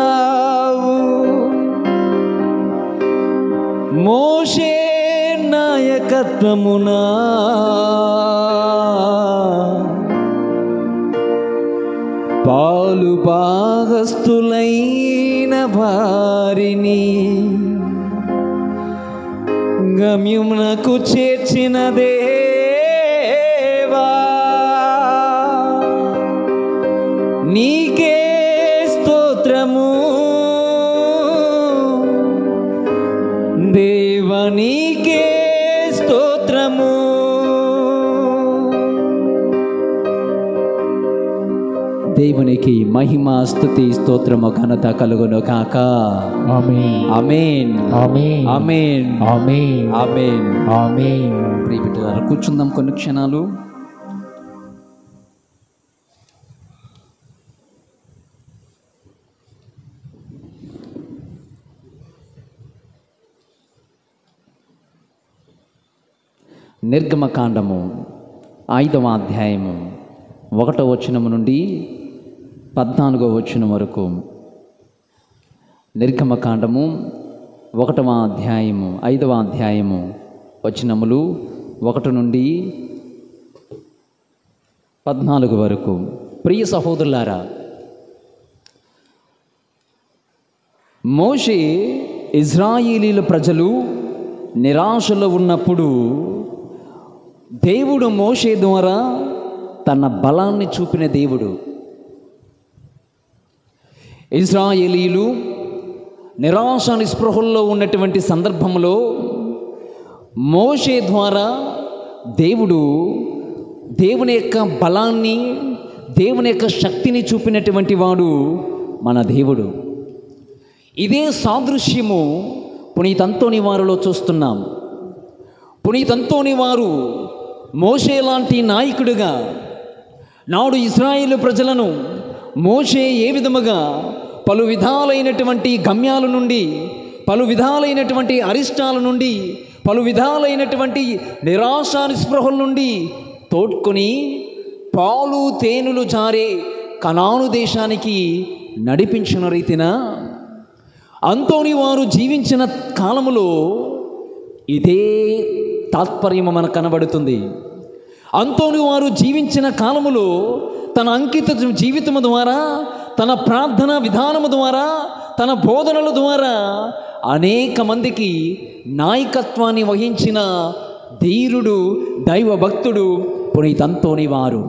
మోషే నాయకత్వమునా పాలు భాగస్థులైన వారిని గమ్యమునకు చేర్చిన దేవా, నీకే స్తోత్రము దేవా, నీకే స్తోత్రము. దేవునికి మహిమ స్తుతి స్తోత్రము ఘనత కలుగును కాక. ఆమేన్ ఆమేన్ ఆమేన్ ఆమేన్ ఆమేన్ ఆమేన్. ఆమేన్. ప్రియ బిడ్డలారా, కూర్చుందాం కొన్ని క్షణాలు. నిర్గమకాండము 5వ అధ్యాయము 1వ వచనము నుండి 14వ వచనం వరకు. నిర్గమకాండము 1వ అధ్యాయము 5వ అధ్యాయము వచనములు 1 నుండి 14 వరకు. ప్రియ సహోదరులారా, మోషే ఇజ్రాయేలీల ప్రజలు నిరాశలో ఉన్నప్పుడు దేవుడు మోషే ద్వారా తన బలాన్ని చూపిన దేవుడు. ఇజ్రాయేలీలు నిరాశ నిస్పృహల్లో ఉన్నటువంటి సందర్భంలో మోషే ద్వారా దేవుని యొక్క బలాన్ని, దేవుని యొక్క శక్తిని చూపినటువంటి వాడు మన దేవుడు. ఇదే సాదృశ్యము పునీత్ అంతోని వారిలో చూస్తున్నాం. పునీత్ అంతోని వారు మోషే లాంటి నాయకుడిగా నాడు ఇజ్రాయేలు ప్రజలను మోషే ఏ విధముగా పలు విధాలైనటువంటి గమ్యాల నుండి, పలు విధాలైనటువంటి అరిష్టాల నుండి, పలు విధాలైనటువంటి నిరాశ నిస్పృహల నుండి తోడ్కొని పాలు తేనెలు జారే కనాను దేశానికి నడిపించిన రీతిన అంతోని వారు జీవించిన కాలములో ఇదే తాత్పర్యము మనకు కనబడుతుంది. అంతోని వారు జీవించిన కాలములో తన అంకిత జీవితము ద్వారా, తన ప్రార్థన విధానము ద్వారా, తన బోధనల ద్వారా అనేక మందికి నాయకత్వాన్ని వహించిన ధీరుడు, దైవ భక్తుడు పునీత్ అంతోని వారు.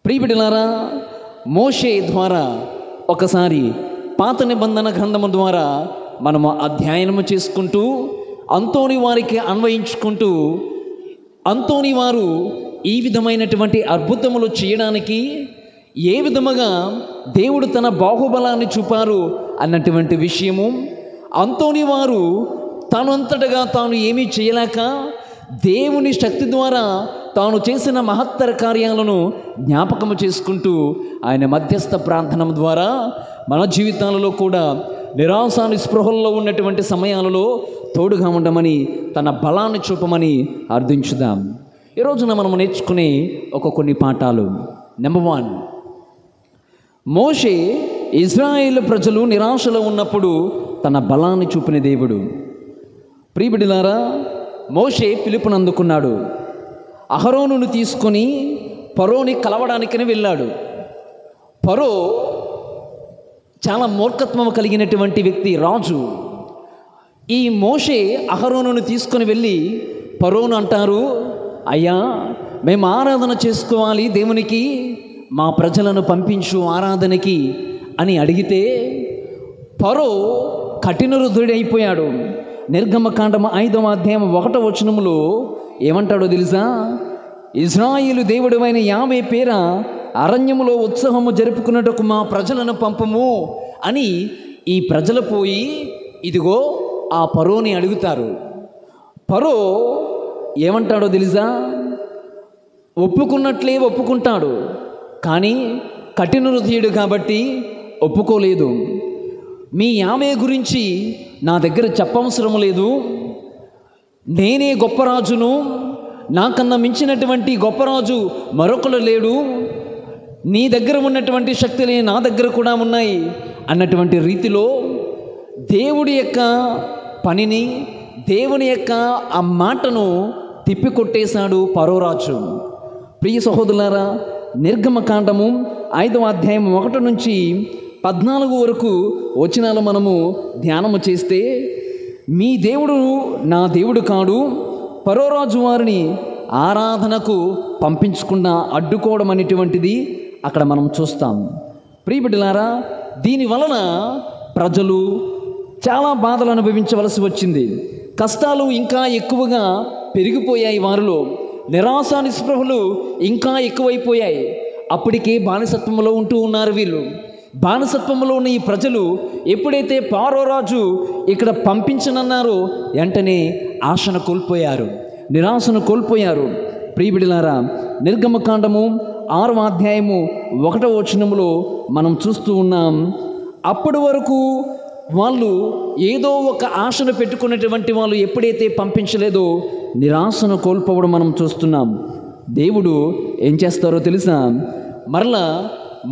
ప్రియబిడ్డలారా, మోషే ద్వారా ఒకసారి పాత నిబంధన గ్రంథము ద్వారా మనము అధ్యయనము చేసుకుంటూ అంతోని వారికి అన్వయించుకుంటూ అంతోని వారు ఈ విధమైనటువంటి అద్భుతములు చేయడానికి ఏ విధముగా దేవుడు తన బాహుబలాన్ని చూపారు అన్నటువంటి విషయము, అంతోని వారు తనంతటగా తాను ఏమీ చేయలేక దేవుని శక్తి ద్వారా తాను చేసిన మహత్తర కార్యాలను జ్ఞాపకము చేసుకుంటూ ఆయన మధ్యస్థ ప్రార్థన ద్వారా మన జీవితాలలో కూడా నిరాశ నిస్పృహల్లో ఉన్నటువంటి సమయాలలో తోడుగా ఉండమని, తన బలాన్ని చూపమని అర్థించుదాం. ఈ రోజున మనము నేర్చుకునే కొన్ని పాఠాలు. నెంబర్ 1, మోషే ఇజ్రాయేలు ప్రజలు నిరాశలో ఉన్నప్పుడు తన బలాన్ని చూపిన దేవుడు. ప్రియబిడ్డలారా, మోషే పిలుపునందుకున్నాడు. అహరోనును తీసుకొని ఫరోని కలవడానికని వెళ్ళాడు. ఫరో చాలా మూర్ఖత్వం కలిగినటువంటి వ్యక్తి, రాజు. ఈ మోషే అహరోనును తీసుకొని వెళ్ళి ఫరోను అంటారు, అయ్యా, మేము ఆరాధన చేసుకోవాలి దేవునికి, మా ప్రజలను పంపించు ఆరాధనకి అని అడిగితే ఫరో కఠిన హృదయుడైపోయాడు. నిర్గమకాండము 5వ అధ్యాయం 1వ వచనములో ఏమంటాడో తెలుసా? ఇజ్రాయేలు దేవుడైన యావే పేర అరణ్యములో ఉత్సవము జరుపుకున్నట్టుకు మా ప్రజలను పంపము అని ఈ ప్రజలు పోయి ఇదిగో ఆ ఫరోని అడుగుతారు. ఫరో ఏమంటాడో తెలుసా? ఒప్పుకున్నట్లే ఒప్పుకుంటాడు, కానీ కఠిన హృదయుడు కాబట్టి ఒప్పుకోలేదు. మీ యావే గురించి నా దగ్గర చెప్పవసరం లేదు, నేనే గొప్ప రాజును, నాకన్నా మించినటువంటి గొప్పరాజు మరొకరు లేడు, నీ దగ్గర ఉన్నటువంటి శక్తులే నా దగ్గర కూడా ఉన్నాయి అన్నటువంటి రీతిలో దేవుడి యొక్క పనిని, దేవుని యొక్క ఆ మాటను తిప్పికొట్టేశాడు ఫరోరాజు. ప్రియ సహోదరులారా, నిర్గమకాండము 5వ అధ్యాయం 1 నుంచి 14 వరకు వచనాలు మనము ధ్యానము చేస్తే, మీ దేవుడు నా దేవుడు కాడు, ఫరోరాజు వారిని ఆరాధనకు పంపించకుండా అడ్డుకోవడం అనేటువంటిది అక్కడ మనం చూస్తాం. ప్రియబిడ్డలారా, దీని వలన ప్రజలు చాలా బాధలు అనుభవించవలసి వచ్చింది. కష్టాలు ఇంకా ఎక్కువగా పెరిగిపోయాయి వారిలో, నిరాశ నిస్పృహలు ఇంకా ఎక్కువైపోయాయి. అప్పటికే బానిసత్వంలో ఉంటూ ఉన్నారు వీళ్ళు. బానిసత్వంలో ఉన్న ఈ ప్రజలు ఎప్పుడైతే ఫరోరాజు ఇక్కడ పంపించనన్నారో వెంటనే ఆశను కోల్పోయారు, నిరాశను కోల్పోయారు. ప్రియబిడ్డలారా, నిర్గమకాండము 6వ అధ్యాయము 1వ వచనములో మనం చూస్తూ ఉన్నాం. అప్పటి వరకు వాళ్ళు ఏదో ఒక ఆశను పెట్టుకున్నటువంటి వాళ్ళు ఎప్పుడైతే పంపించలేదో నిరాశను కోల్పోవడం మనం చూస్తున్నాం. దేవుడు ఏం చేస్తారో తెలుసా? మరలా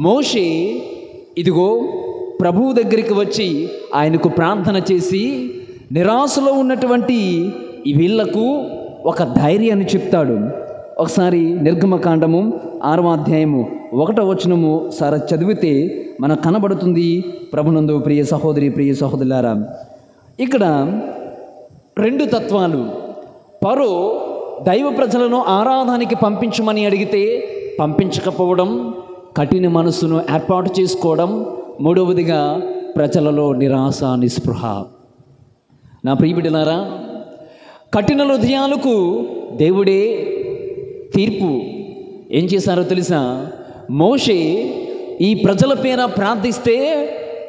మోషే ఇదిగో ప్రభువు దగ్గరికి వచ్చి ఆయనకు ప్రార్థన చేసి నిరాశలో ఉన్నటువంటి ఈ వీళ్లకు ఒక ధైర్యాన్ని చెప్తాడు. ఒకసారి నిర్గమకాండము 6వ అధ్యాయము 1వ వచనము సారా చదివితే మనకు కనబడుతుంది. ప్రభునందు ప్రియ సహోదరి ప్రియ సహోదరులారా, ఇక్కడ 2 తత్వాలు. ఫరో దైవ ప్రజలను ఆరాధనకి పంపించమని అడిగితే పంపించకపోవడం, కఠిన మనసును ఏర్పాటు చేసుకోవడం. మూడవదిగా ప్రజలలో నిరాశ నిస్పృహ. నా ప్రియబిడ్డలారా, కఠిన హృదయాలకు దేవుడే తీర్పు. ఏం చేశారో తెలుసా? మోషే ఈ ప్రజల పేర ప్రార్థిస్తే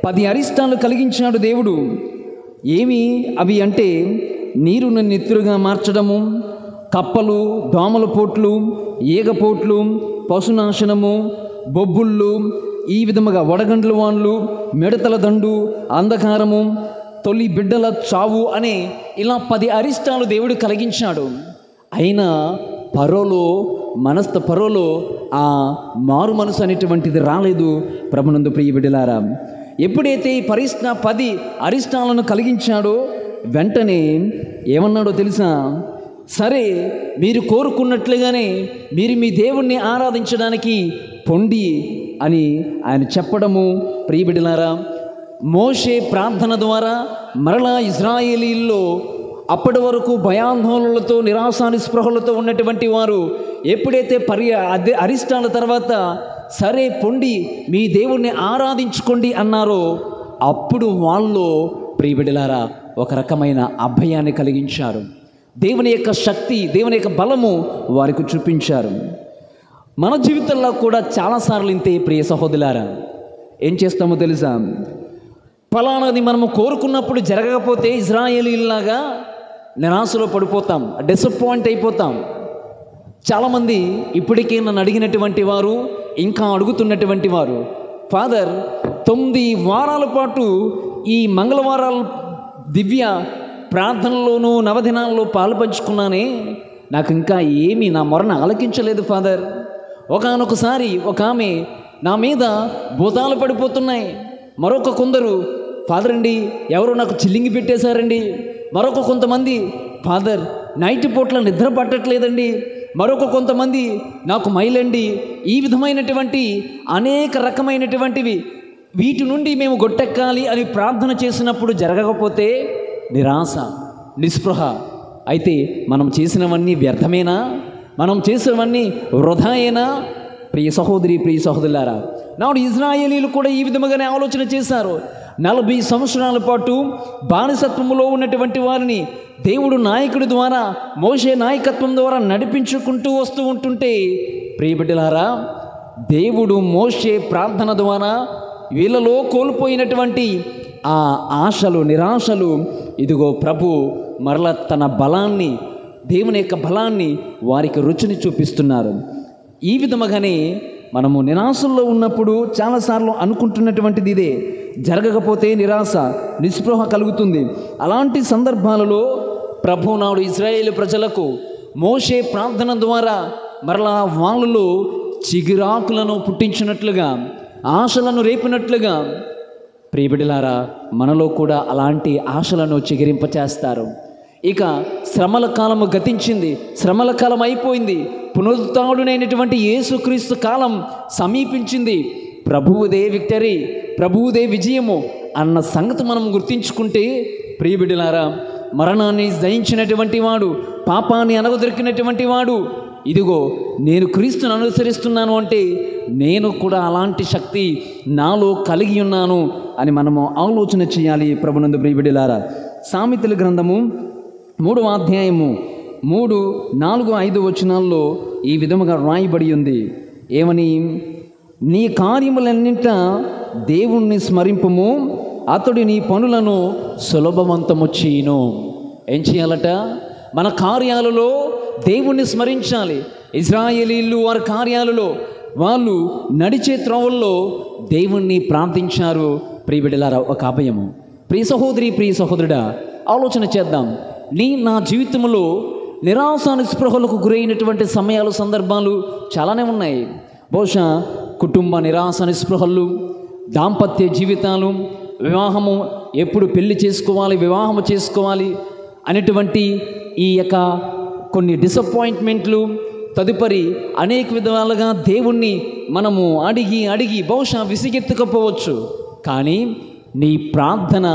10 అరిష్టాలు కలిగించాడు దేవుడు. ఏమి అవి అంటే నీరును నెత్తురుగా మార్చడము, కప్పలు, దోమల పోట్లు, ఈగపోట్లు, పశునాశనము, బొబ్బుళ్ళు, ఈ విధముగా వడగండ్ల వాన్లు, మిడతల దండు, అంధకారము, తొలి బిడ్డల చావు అనే ఇలా 10 అరిష్టాలు దేవుడు కలిగించాడు. అయినా పరోలో ఆ మారు మనసు అనేటువంటిది రాలేదు. ప్రభునందు ప్రియ బిడ్డలారా, ఎప్పుడైతే ఈ 10 అరిష్టాలను కలిగించాడో వెంటనే ఏమన్నాడో తెలుసా? సరే, మీరు కోరుకున్నట్లుగానే మీరు మీ దేవుణ్ణి ఆరాధించడానికి పొండి అని ఆయన చెప్పడము. ప్రియ బిడ్డలారా, మోషే ప్రార్థన ద్వారా మరలా ఇజ్రాయేలీల్లో అప్పటి వరకు భయాందోళనలతో నిరాశ నిస్పృహలతో ఉన్నటువంటి వారు ఎప్పుడైతే అరిష్టాల తర్వాత సరే పొండి మీ దేవుణ్ణి ఆరాధించుకోండి అన్నారో అప్పుడు వాళ్ళు ప్రియ బిడ్డలారా ఒక రకమైన అభయాన్ని కలిగించారు. దేవుని యొక్క శక్తి, దేవుని యొక్క బలము వారికి చూపించారు. మన జీవితంలో కూడా చాలాసార్లు ఇంతే ప్రియ సహోదరులారా. ఏం చేస్తామో తెలుసా? ఫలానాది మనము కోరుకున్నప్పుడు జరగకపోతే ఇజ్రాయేలీలాగా నిరాశలో పడిపోతాం, డిసప్పాయింట్ అయిపోతాం. చాలామంది ఇప్పటికే నన్ను అడిగినటువంటి వారు, ఇంకా అడుగుతున్నటువంటి వారు, ఫాదర్ 9 వారాల పాటు ఈ మంగళవారాల దివ్య ప్రార్థనలోనూ నవదినాల్లో పాలు పంచుకున్నానే, నాకు ఇంకా ఏమీ నా మొరను ఆలకించలేదు ఫాదర్. ఒకానొకసారి ఒక ఆమె నా మీద భూతాలు పడిపోతున్నాయి. మరొక కొందరు, ఫాదర్ అండి ఎవరో నాకు చిల్లింగి పెట్టేశారండి. మరొక కొంతమంది, ఫాదర్ నైట్ పూట్ల నిద్ర పట్టట్లేదండి. మరొక కొంతమంది, నాకు మైలండి. ఈ విధమైనటువంటి అనేక రకమైనటువంటివి, వీటి నుండి మేము గొట్టెక్కాలి అని ప్రార్థన చేసినప్పుడు జరగకపోతే నిరాశ నిస్పృహ. అయితే మనం చేసినవన్నీ వ్యర్థమేనా? మనం చేసినవన్నీ వృధాయేనా? ప్రియ సహోదరి ప్రియ సహోదరులారా, నాడు ఇజ్రాయేలీలు కూడా ఈ విధముగానే ఆలోచన చేశారు. 40 సంవత్సరాల పాటు బానిసత్వములో ఉన్నటువంటి వారిని దేవుడు నాయకుడి ద్వారా, మోషే నాయకత్వం ద్వారా నడిపించుకుంటూ వస్తూ ఉంటుంటే ప్రియ బిడ్డలారా, దేవుడు మోషే ప్రార్థన ద్వారా వీళ్ళలో కోల్పోయినటువంటి ఆ ఆశలు నిరాశలు ఇదిగో ప్రభు మరల తన బలాన్ని, దేవుని యొక్క బలాన్ని వారికి రుచిని చూపిస్తున్నారు. ఈ విధముగానే మనము నిరాశల్లో ఉన్నప్పుడు చాలాసార్లు అనుకుంటున్నటువంటిది ఇదే, జరగకపోతే నిరాశ నిస్పృహ కలుగుతుంది. అలాంటి సందర్భాలలో ప్రభు నాడు ఇజ్రాయేలు ప్రజలకు మోషే ప్రార్థన ద్వారా మరలా వాళ్ళలో చిగురాకులను పుట్టించినట్లుగా, ఆశలను రేపినట్లుగా ప్రియబిడ్డలారా మనలో కూడా అలాంటి ఆశలను చిగురింపచేస్తారు. ఇక శ్రమల కాలము గతించింది, శ్రమల కాలం అయిపోయింది, పునరుత్థానుడైనటువంటి యేసుక్రీస్తు కాలం సమీపించింది. ప్రభువుదే విక్టరీ, ప్రభువుదే విజయము అన్న సంగతి మనం గుర్తించుకుంటే ప్రియబిడ్డలారా, మరణాన్ని జయించినటువంటి వాడు, పాపాన్ని అనగదొరికినటువంటి వాడు, ఇదిగో నేను క్రీస్తును అనుసరిస్తున్నాను అంటే నేను కూడా అలాంటి శక్తి నాలో కలిగి ఉన్నాను అని మనము ఆలోచన చేయాలి. ప్రభునందు ప్రియబిడ్డలారా, సామెతల గ్రంథము 3వ అధ్యాయము 3, 4, 5 వచనాల్లో ఈ విధముగా రాయబడి ఉంది. ఏమని? నీ కార్యములన్నింట దేవుణ్ణి స్మరింపుము, అతడు నీ పనులను సులభవంతము చేయును. ఏం చేయాలట? మన కార్యాలలో దేవుణ్ణి స్మరించాలి. ఇజ్రాయేలీలు వారి కార్యాలలో వాళ్ళు నడిచే త్రోవల్లో దేవుణ్ణి ప్రార్థించారు. ప్రియబిడ్డలారా, ఒక అభయము. ప్రియ సహోదరి ప్రియ సహోదరుడా, ఆలోచన చేద్దాం. నా జీవితంలో నిరాశ నిస్పృహలకు గురైనటువంటి సమయాలు సందర్భాలు చాలానే ఉన్నాయి. బహుశా కుటుంబ నిరాశ నిస్పృహలు, దాంపత్య జీవితాలు, వివాహము ఎప్పుడు పెళ్లి చేసుకోవాలి, వివాహము చేసుకోవాలి అనేటువంటి ఈ యొక్క కొన్ని డిసప్పాయింట్మెంట్లు, తదుపరి అనేక విధాలుగా దేవుణ్ణి మనము అడిగి బహుశా విసిగెత్తుకపోవచ్చు. కానీ నీ ప్రార్థన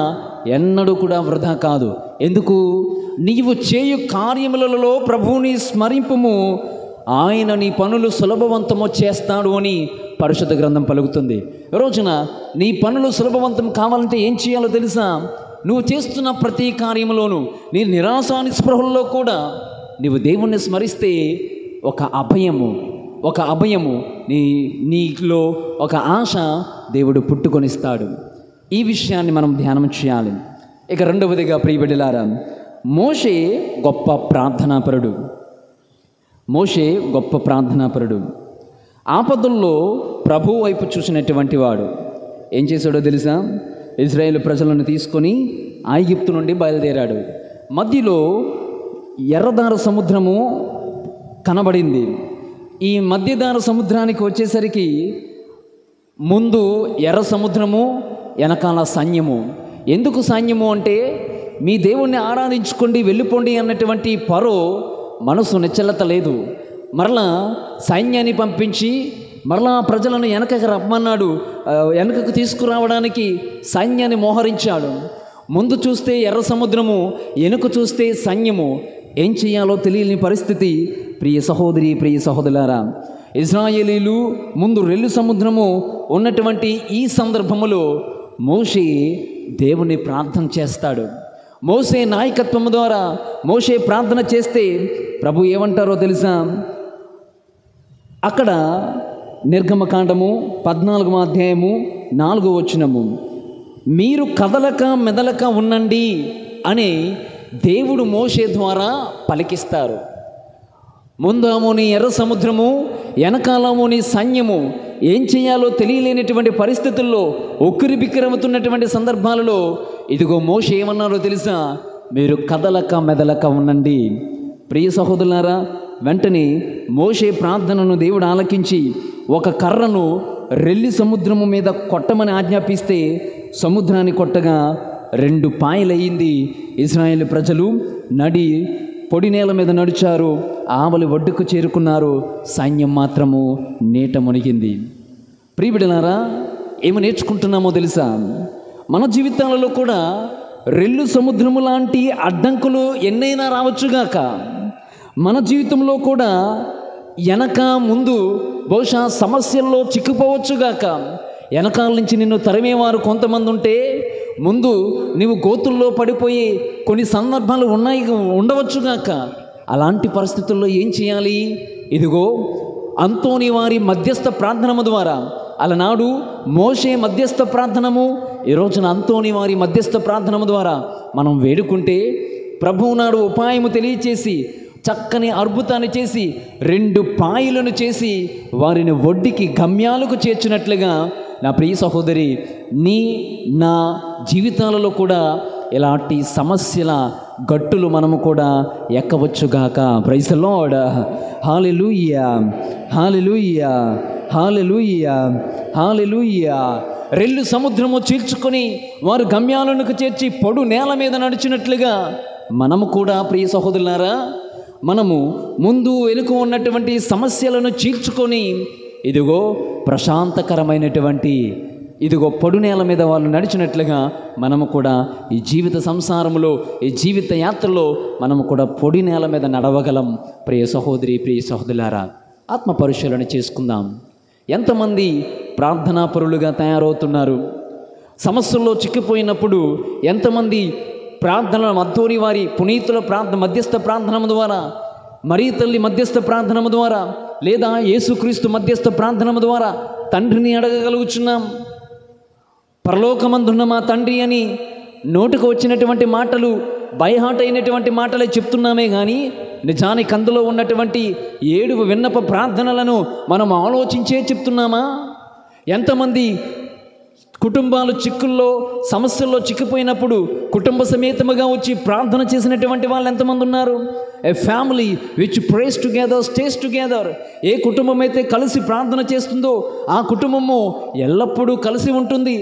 ఎన్నడూ కూడా వృధా కాదు. ఎందుకు? నీవు చేయు కార్యములలో ప్రభువుని స్మరింపుము, ఆయన నీ పనులు సులభవంతము చేస్తాడు అని పరిశుద్ధ గ్రంథం పలుకుతుంది. ఈ రోజున నీ పనులు సులభవంతం కావాలంటే ఏం చేయాలో తెలుసా? నువ్వు చేస్తున్న ప్రతి కార్యములోనూ నీ నిరాశ నిస్పృహల్లో కూడా నీవు దేవుణ్ణి స్మరిస్తే ఒక అభయము నీలో ఒక ఆశ దేవుడు పుట్టుకొనిస్తాడు. ఈ విషయాన్ని మనం ధ్యానం చేయాలి. ఇక రెండవదిగా ప్రియబిడ్డలారా, మోషే గొప్ప ప్రార్థనాపరుడు. ఆపదల్లో ప్రభువు వైపు చూసినటువంటి వాడు. ఏం చేశాడో తెలుసా? ఇజ్రాయేలు ప్రజలను తీసుకొని ఐగుప్తు నుండి బయలుదేరాడు. మధ్యలో ఎర్రదార సముద్రము కనబడింది. ఈ మధ్యదార సముద్రానికి వచ్చేసరికి ముందు ఎర్ర సముద్రము, వెనకాల సైన్యము. ఎందుకు సైన్యము అంటే, మీ దేవుణ్ణి ఆరాధించుకోండి వెళ్ళిపోండి అన్నటువంటి ఫరో మనసు నిశ్చలత లేదు. మరలా సైన్యాన్ని పంపించి మరలా ప్రజలను వెనకకు రమ్మన్నాడు. వెనకకు తీసుకురావడానికి సైన్యాన్ని మోహరించాడు. ముందు చూస్తే ఎర్ర సముద్రము, వెనుక చూస్తే సైన్యము. ఏం చేయాలో తెలియని పరిస్థితి. ప్రియ సహోదరులారా, ఇశ్రాయేలీలు ముందు రెల్లు సముద్రము ఉన్నటువంటి ఈ సందర్భములో మోషే దేవుని ప్రార్థన చేస్తాడు. మోషే నాయకత్వం ద్వారా మోషే ప్రార్థన చేస్తే ప్రభు ఏమంటారో తెలుసా? అక్కడ నిర్గమకాండము 14వ అధ్యాయము 4వ వచనము, మీరు కదలక మెదలక ఉండండి అని దేవుడు మోషే ద్వారా పలికిస్తారు. ముందామోని ఎర్ర సముద్రము, వెనకాలమోని సైన్యము. ఏం చేయాలో తెలియలేనటువంటి పరిస్థితుల్లో ఉక్కిరి బిక్కిరవుతున్నటువంటి సందర్భాలలో ఇదిగో మోషే ఏమన్నారో తెలుసా? మీరు కదలక మెదలక ఉండండి. ప్రియ సహోదరులారా, వెంటనే మోషే ప్రార్థనను దేవుడు ఆలకించి ఒక కర్రను రెల్లి సముద్రము మీద కొట్టమని ఆజ్ఞాపిస్తే సముద్రాన్ని కొట్టగా 2 పాయలయ్యింది. ఇశ్రాయేలు ప్రజలు పొడి నేల మీద నడిచారు. ఆవలి ఒడ్డుకు చేరుకున్నారు. సైన్యం మాత్రము నీట మునిగింది. ప్రియబిడ్డలారా, ఏమి నేర్చుకుంటున్నామో తెలుసా? మన జీవితాలలో కూడా రెల్లు సముద్రము లాంటి అడ్డంకులు ఎన్నైనా రావచ్చుగాక. మన జీవితంలో కూడా వెనక ముందు బహుశా సమస్యల్లో చిక్కుపోవచ్చుగాక. వెనకాల నుంచి నిన్ను తరిమేవారు కొంతమంది ఉంటే, ముందు నీవు గోతుల్లో పడిపోయి కొన్ని సందర్భాలు ఉండవచ్చుగాక. అలాంటి పరిస్థితుల్లో ఏం చేయాలి? ఇదిగో అంతోని వారి మధ్యస్థ ప్రార్థనము ద్వారా, అలనాడు మోషే మధ్యస్థ ప్రార్థనము, ఈ రోజున అంతోని వారి మధ్యస్థ ప్రార్థనము ద్వారా మనం వేడుకుంటే ప్రభువు నాడు ఉపాయము తెలియచేసి చక్కని అద్భుతాన్ని చేసి 2 పాయలను చేసి వారిని ఒడ్డుకి గమ్యాలకు చేర్చినట్లుగా నా ప్రియ సహోదరి, నా జీవితాలలో కూడా ఇలాంటి సమస్యల గట్టులు మనము కూడా ఎక్కవచ్చుగాక. Praise the lord. హల్లెలూయా, హల్లెలూయా, హల్లెలూయా, హల్లెలూయా. రెల్లు సముద్రము చీల్చుకొని వారు గమ్యాలకు చేర్చి పొడు నేల మీద నడిచినట్లుగా మనము కూడా ప్రియ సహోదరులారా, మనము ముందు వెనుక ఉన్నటువంటి సమస్యలను చీల్చుకొని ఇదిగో ప్రశాంతకరమైనటువంటి పొడు నేల మీద వాళ్ళు నడిచినట్లుగా మనము కూడా ఈ జీవిత సంసారంలో, ఈ జీవిత యాత్రలో మనము కూడా పొడి నేల మీద నడవగలం. ప్రియ సహోదరులారా, ఆత్మ పరిశీలన చేసుకుందాం. ఎంతమంది ప్రార్థనాపరులుగా తయారవుతున్నారు? సమస్యల్లో చిక్కిపోయినప్పుడు ఎంతమంది ప్రార్థనల మద్దూరి వారి పునీతుల మధ్యస్థ ప్రార్థన ద్వారా, మరీ తల్లి మధ్యస్థ ప్రార్థన ద్వారా, లేదా యేసుక్రీస్తు మధ్యస్థ ప్రార్థన ద్వారా తండ్రిని అడగగలుగుచున్నాం. పరలోకమందున్న మా తండ్రి అని నోటుకు వచ్చినటువంటి మాటలు, బైహాట్ అయినటువంటి మాటలే చెప్తున్నామే కానీ నిజానికి అందులో ఉన్నటువంటి 7 విన్నప ప్రార్థనలను మనం ఆలోచించే చెప్తున్నామా? ఎంతమంది కుటుంబాలు చిక్కుల్లో సమస్యల్లో చిక్కిపోయినప్పుడు కుటుంబ సమేతముగా వచ్చి ప్రార్థన చేసినటువంటి వాళ్ళు ఎంతమంది ఉన్నారు? A family which prays together stays together. ఏ కుటుంబం అయితే కలిసి ప్రార్థన చేస్తుందో ఆ కుటుంబము ఎల్లప్పుడూ కలిసి ఉంటుంది.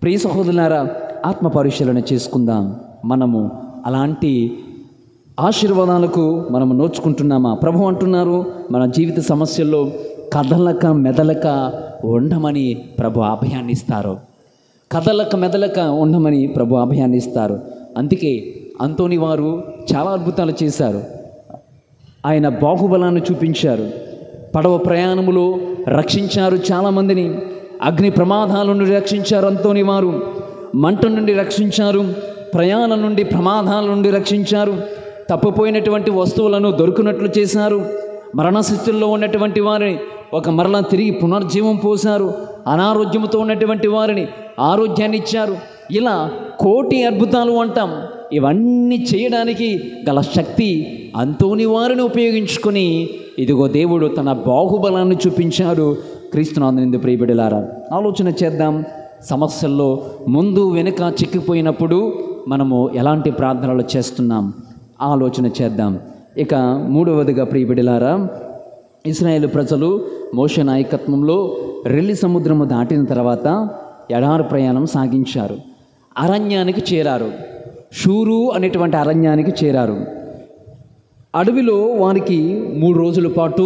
ప్రియ సహోదరులారా, ఆత్మ పరిశీలన చేసుకుందాం. మనము అలాంటి ఆశీర్వాదాలకు మనము నోచుకుంటున్నామా? ప్రభు అంటున్నారు, మన జీవిత సమస్యల్లో కదలక మెదలక ఉండమని ప్రభు అభయాన్ని ఇస్తారు. కదలక మెదలక ఉండమని ప్రభు అభయాన్ని ఇస్తారు. అందుకే అంతోని వారు చాలా అద్భుతాలు చేశారు. ఆయన బాహుబలాన్ని చూపించారు. పడవ ప్రయాణములో రక్షించారు చాలామందిని. అగ్ని ప్రమాదాల నుండి రక్షించారు అంతోని వారు. మంట నుండి రక్షించారు. ప్రయాణం నుండి ప్రమాదాల నుండి రక్షించారు. తప్పిపోయినటువంటి వస్తువులను దొరికినట్లు చేశారు. మరణస్థితుల్లో ఉన్నటువంటి వారిని ఒక మరలా తిరిగి పునర్జీవం పోశారు. అనారోగ్యంతో ఉన్నటువంటి వారిని ఆరోగ్యాన్ని ఇచ్చారు. ఇలా కోటి అద్భుతాలు అంటాం. ఇవన్నీ చేయడానికి గల శక్తి అంతోని వారిని ఉపయోగించుకొని ఇదిగో దేవుడు తన బాహుబలాన్ని చూపించాడు. క్రీస్తునాథుని ప్రియబిడ్డలారా, ఆలోచన చేద్దాం. సమస్యల్లో ముందు వెనుక చిక్కిపోయినప్పుడు మనము ఎలాంటి ప్రార్థనలు చేస్తున్నాం ఆలోచన చేద్దాం. ఇక మూడవదిగా ప్రియబిడ్డలారా, ఇశ్రాయేలు ప్రజలు మోషే నాయకత్వంలో రెల్లి సముద్రము దాటిన తర్వాత ఎడారి ప్రయాణం సాగించారు. అరణ్యానికి చేరారు. షూరు అనేటువంటి అరణ్యానికి చేరారు. అడవిలో వారికి 3 రోజుల పాటు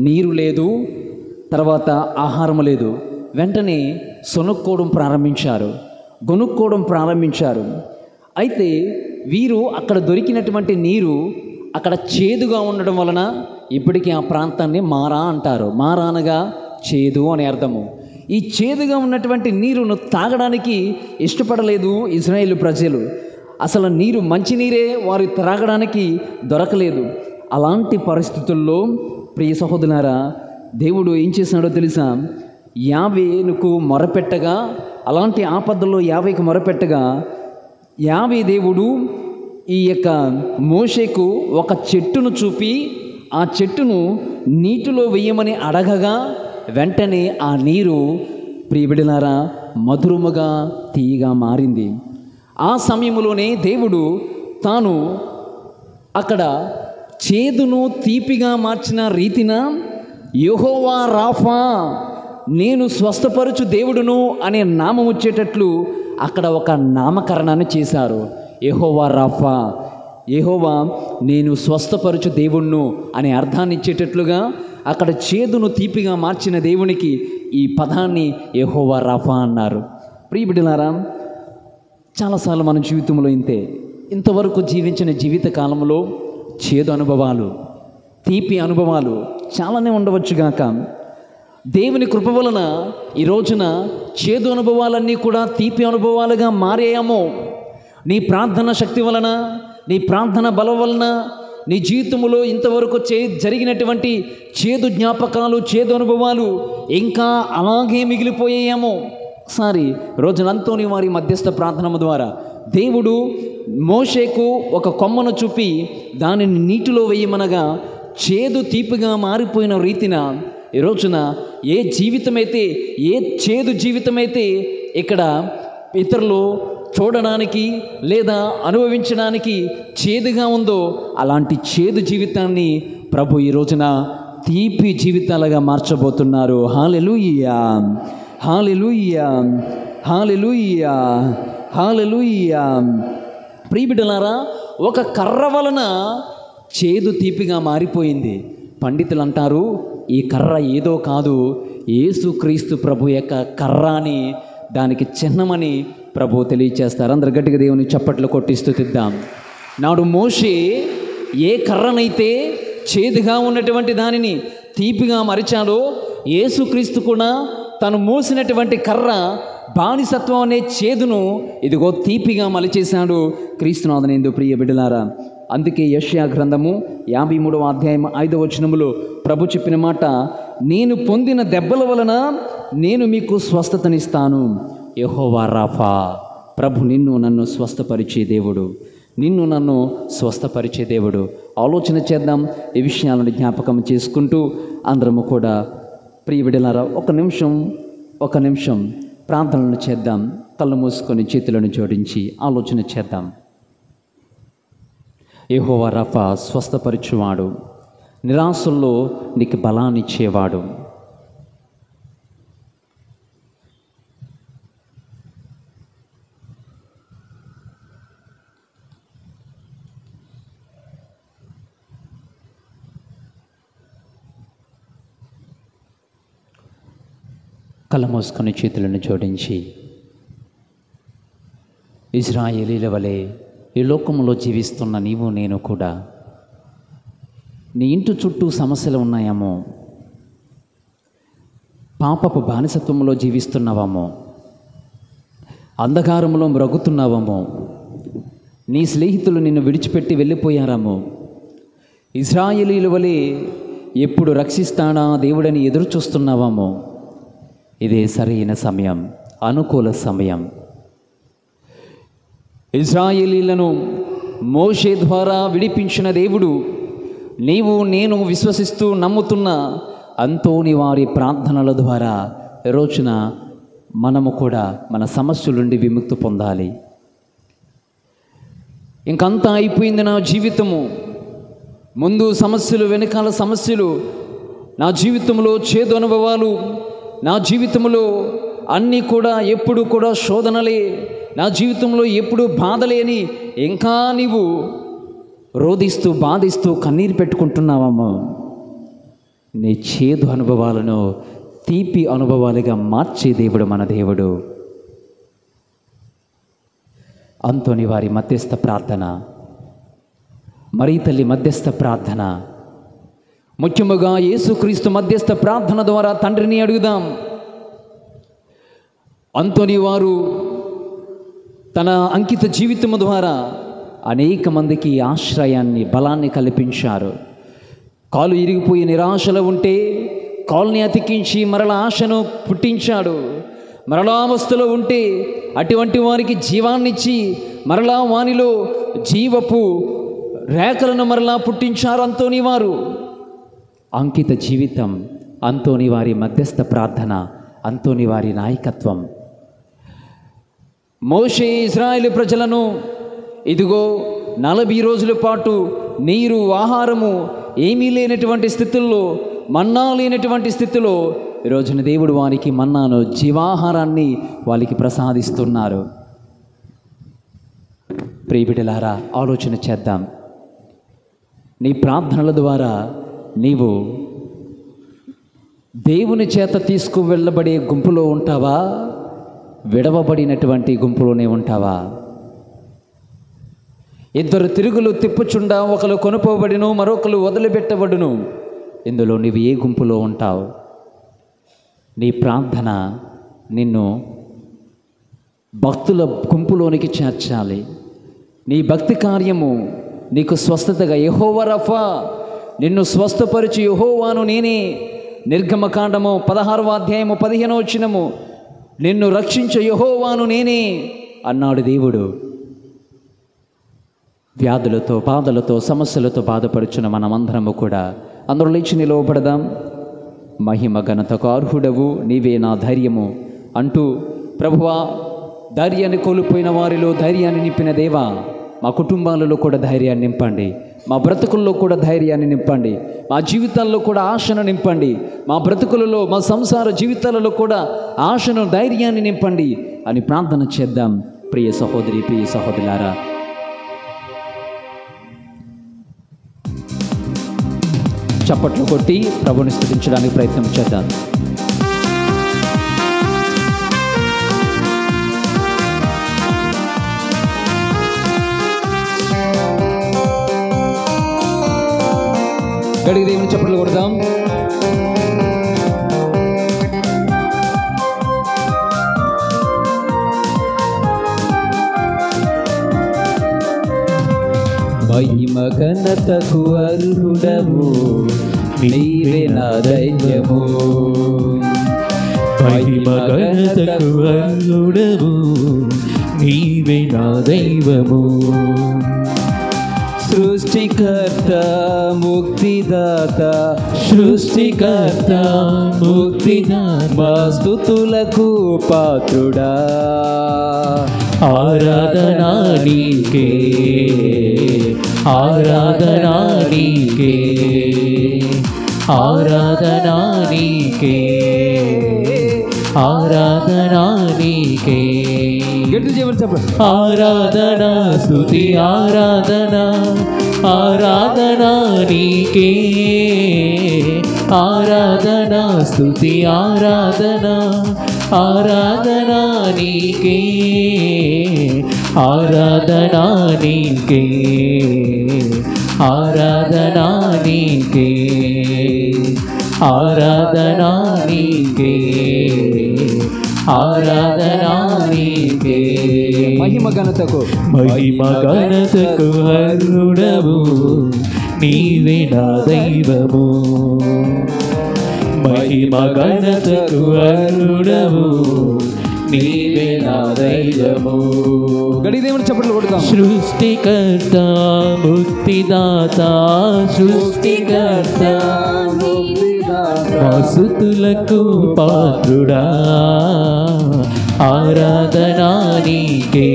నీరు లేదు, తర్వాత ఆహారం లేదు. వెంటనే గొనుక్కోవడం ప్రారంభించారు. అయితే వీరు అక్కడ దొరికినటువంటి నీరు అక్కడ చేదుగా ఉండడం వలన ఇప్పటికీ ఆ ప్రాంతాన్ని మారా అంటారు. మారా అనగా చేదు అని అర్థము. ఈ చేదుగా ఉన్నటువంటి నీరును తాగడానికి ఇష్టపడలేదు ఇశ్రాయేలు ప్రజలు. అసలు నీరు మంచినీరే వారు త్రాగడానికి దొరకలేదు. అలాంటి పరిస్థితుల్లో ప్రియ సహోదరులారా, దేవుడు ఏం చేసినాడో తెలుసా? యావేనుకు మొరపెట్టగా, అలాంటి ఆపదల్లో యావేకు మొరపెట్టగా యావే దేవుడు ఈ యొక్క మోషేకు ఒక చెట్టును చూపి ఆ చెట్టును నీటిలో వేయమని అడగగా వెంటనే ఆ నీరు ప్రియబిడ్డలారా మధురముగా తీయగా మారింది. ఆ సమయంలోనే దేవుడు తాను అక్కడ చేదును తీపిగా మార్చిన రీతిన యెహోవా రాఫా, నేను స్వస్థపరచు దేవుడును అనే నామం వచ్చేటట్లు అక్కడ ఒక నామకరణాన్ని చేశారు. యెహోవా రాఫా, యెహోవా నేను స్వస్థపరచు దేవుణ్ణు అనే అర్థాన్ని ఇచ్చేటట్లుగా అక్కడ చేదును తీపిగా మార్చిన దేవునికి ఈ పదాన్ని యెహోవా రాఫా అన్నారు. ప్రియబిడ్డలారా, చాలాసార్లు మన జీవితంలో ఇంతవరకు జీవించిన జీవిత కాలంలో చేదు అనుభవాలు, తీపి అనుభవాలు చాలానే ఉండవచ్చుగాక. దేవుని కృప వలన ఈ రోజున చేదు అనుభవాలన్నీ కూడా తీపి అనుభవాలుగా మారేయేమో. నీ ప్రార్థన శక్తి వలన, నీ ప్రార్థన బలం వలన నీ జీవితంలో ఇంతవరకు జరిగినటువంటి చేదు జ్ఞాపకాలు, చేదు అనుభవాలు ఇంకా అలాగే మిగిలిపోయేయేమో. ఒకసారి రోజునంతోని వారి మధ్యస్థ ప్రార్థన ద్వారా దేవుడు మోషేకు ఒక కొమ్మను చూపి దానిని నీటిలో వేయమనగా చేదు తీపిగా మారిపోయిన రీతిన ఈ రోజున ఏ జీవితమైతే, ఏ చేదు జీవితమైతే ఇక్కడ ఇతరులు చూడడానికి లేదా అనుభవించడానికి చేదుగా ఉందో అలాంటి చేదు జీవితాన్ని ప్రభు ఈ రోజున తీపి జీవితాలుగా మార్చబోతున్నారు. హల్లెలూయా, హల్లెలూయా, హల్లెలూయా, హల్లెలూయా. ప్రియబిడ్డలారా, ఒక కర్ర వలన చేదు తీపిగా మారిపోయింది. పండితులు అంటారు, ఈ కర్ర ఏదో కాదు, యేసుక్రీస్తు ప్రభు యొక్క కర్ర అని, దానికి చిహ్నమని ప్రభు తెలియచేస్తారు. అందరు గట్టిగా దేవుని చప్పట్లు కొట్టి స్తుతిద్దాం. నాడు మోషే ఏ కర్రనైతే చేదుగా ఉన్నటువంటి దానిని తీపిగా మరిచాడో, యేసుక్రీస్తు కూడా తను మోసినటువంటి కర్ర బానిసత్వం అనే చేదును ఇదిగో తీపిగా మలిచేశాడు. క్రీస్తునాథునందు ప్రియ బిడ్డలారా, అందుకే యెషయా గ్రంథము 53వ అధ్యాయం 5వ వచనములో ప్రభు చెప్పిన మాట, నేను పొందిన దెబ్బల వలన నేను మీకు స్వస్థతనిస్తాను. యెహోవా రాఫా, ప్రభు నిన్ను నన్ను స్వస్థపరిచే దేవుడు, నిన్ను నన్ను స్వస్థపరిచే దేవుడు. ఆలోచన చేద్దాం, ఈ విషయాలను జ్ఞాపకం చేసుకుంటూ అందరము కూడా ప్రియ బిడ్డలారా ఒక నిమిషం ప్రార్థనలు చేద్దాం. కళ్ళు మూసుకొని చేతులను జోడించి ఆలోచన చేద్దాం. యెహోవా రఫా స్వస్థపరచువాడు, నిరాశల్లో నీకు బలాన్నిచ్చేవాడు. కళ్ళ మూసుకొని చేతులను జోడించి, ఇజ్రాయేలీల వలె ఈ లోకంలో జీవిస్తున్న నీవు నేను కూడా నీ ఇంటి చుట్టూ సమస్యలు ఉన్నాయేమో, పాపపు బానిసత్వంలో జీవిస్తున్నావేమో, అంధకారంలో మ్రగుతున్నావేమో, నీ స్నేహితులు నిన్ను విడిచిపెట్టి వెళ్ళిపోయారేమో, ఇజ్రాయేలీల వలె ఎప్పుడు రక్షిస్తాడా దేవుడని ఎదురు చూస్తున్నావేమో, ఇదే సరైన సమయం, అనుకూల సమయం. ఇజ్రాయేలీలను మోషే ద్వారా విడిపించిన దేవుడు నీవు నేను విశ్వసిస్తూ నమ్ముతున్న అంతోని వారి ప్రార్థనల ద్వారా ఈ రోజున మనము కూడా మన సమస్యల నుండి విముక్తి పొందాలి. ఇంకంతా అయిపోయింది నా జీవితము, ముందు సమస్యలు వెనకాల సమస్యలు, నా జీవితంలో చేదు అనుభవాలు, నా జీవితంలో అన్నీ కూడా ఎప్పుడు కూడా శోధనలే, నా జీవితంలో ఎప్పుడు బాధలే అని ఇంకా నీవు రోధిస్తూ బాధిస్తూ కన్నీరు పెట్టుకుంటున్నావమ్మా. నీ చేదు అనుభవాలను తీపి అనుభవాలుగా మార్చే దేవుడు మన దేవుడు. అంతోని వారి మధ్యస్థ ప్రార్థన, మరీ తల్లి మధ్యస్థ ప్రార్థన, ముఖ్యముగా యేసుక్రీస్తు మధ్యస్థ ప్రార్థన ద్వారా తండ్రిని అడుగుదాం. అంతోని వారు తన అంకిత జీవితము ద్వారా అనేక మందికి ఆశ్రయాన్ని, బలాన్ని కల్పించారు. కాలు ఇరిగిపోయి నిరాశలో ఉంటే కాలుని అతికించి మరలా ఆశను పుట్టించాడు. మరలావస్థలో ఉంటే అటువంటి వారికి జీవాన్నిచ్చి మరలా వానిలో జీవపు రేఖలను మరలా పుట్టించారు అంతోని వారు. అంకిత జీవితం, అంతోని వారి మధ్యస్థ ప్రార్థన, అంతోని వారి నాయకత్వం. మోషే ఇశ్రాయేలు ప్రజలను ఇదిగో 40 రోజుల పాటు నీరు, ఆహారము ఏమీ లేనటువంటి స్థితుల్లో, మన్నా లేనటువంటి స్థితిలో ఈరోజున దేవుడు వారికి మన్నాను, జీవాహారాన్ని వాళ్ళకి ప్రసాదిస్తున్నారు. ప్రియబిడ్డలారా, ఆలోచన చేద్దాం. నీ ప్రార్థనల ద్వారా నీవు దేవుని చేత తీసుకువెళ్ళబడే గుంపులో ఉంటావా, విడవబడినటువంటి గుంపులోనే ఉంటావా? ఇద్దరు తిరుగులు తిప్పుచుండా, ఒకరు కొనుపోబడిను, మరొకరు వదిలిపెట్టబడును. ఇందులో నీవు ఏ గుంపులో ఉంటావు? నీ ప్రార్థన నిన్ను భక్తుల గుంపులోనికి చేర్చాలి. నీ భక్తి కార్యము నీకు స్వస్థతగా, యెహోవా రఫా నిన్ను స్వస్థపరిచి యెహోవాను నేనే, నిర్గమకాండము 16వ అధ్యాయము 15వ వచనము, నిన్ను రక్షించే యెహోవాను నేనే అన్నాడు దేవుడు. వ్యాధులతో, బాధలతో, సమస్యలతో బాధపడుచున్న మనమందరము కూడా అందరూ లేచి నిలవబడదాం. మహిమ ఘనతకు అర్హుడవు, నీవే నా ధైర్యము అంటూ, ప్రభువా ధైర్యాన్ని కోల్పోయిన వారిలో ధైర్యాన్ని నింపిన దేవా, మా కుటుంబాలలో కూడా ధైర్యాన్ని నింపండి, మా బ్రతుకుల్లో కూడా ధైర్యాన్ని నింపండి, మా జీవితాల్లో కూడా ఆశను నింపండి, మా బ్రతుకులలో, మా సంసార జీవితాలలో కూడా ఆశను, ధైర్యాన్ని నింపండి అని ప్రార్థన చేద్దాం. ప్రియ సహోదరి, ప్రియ సహోదరులారా, చప్పట్లు కొట్టి ప్రభుని స్తుతించడానికి ప్రయత్నం చేద్దాం. గడికి దేవుని చప్పట్లు కొడదాం. మహిమ ఘనతకు అర్హుడవు, నీవే నా ధైర్యము. మహిమ ఘనతకు అర్హుడవు, నీవే నా దైవము. సృష్టి సృష్టికర్త ముక్తిదాత సృష్టికర్త ముక్తిదాత మా స్తుతులకు పాత్రుడా ఆరాధనా నీకే ఆరాధనా నీకే ఆరాధనా నీకే ఆరాధనా నీకే గట్టి చేయమని చెప్పండి. ఆరాధనా స్తుతి ఆరాధనా ఆరాధనా నీకే ఆరాధనా స్తుతి ఆరాధనా ఆరాధనా నీకే ఆరాధనా నీకే ఆరాధనా నీకే ఆరాధనా నీకే ఆరాధనా నీకే మహిమ ఘనతకు మహిమ ఘనతకు అర్హుడవు నీవే నా దైవము మహిమ ఘనతకు అర్హుడవు నీవే నా దైవము గడి దేవుని చప్పట్లు కొడతాం. సృష్టికర్త ముక్తిదాత సృష్టికర్త స్తుతులకు పాత్రుడా ఆరాధనా నీకే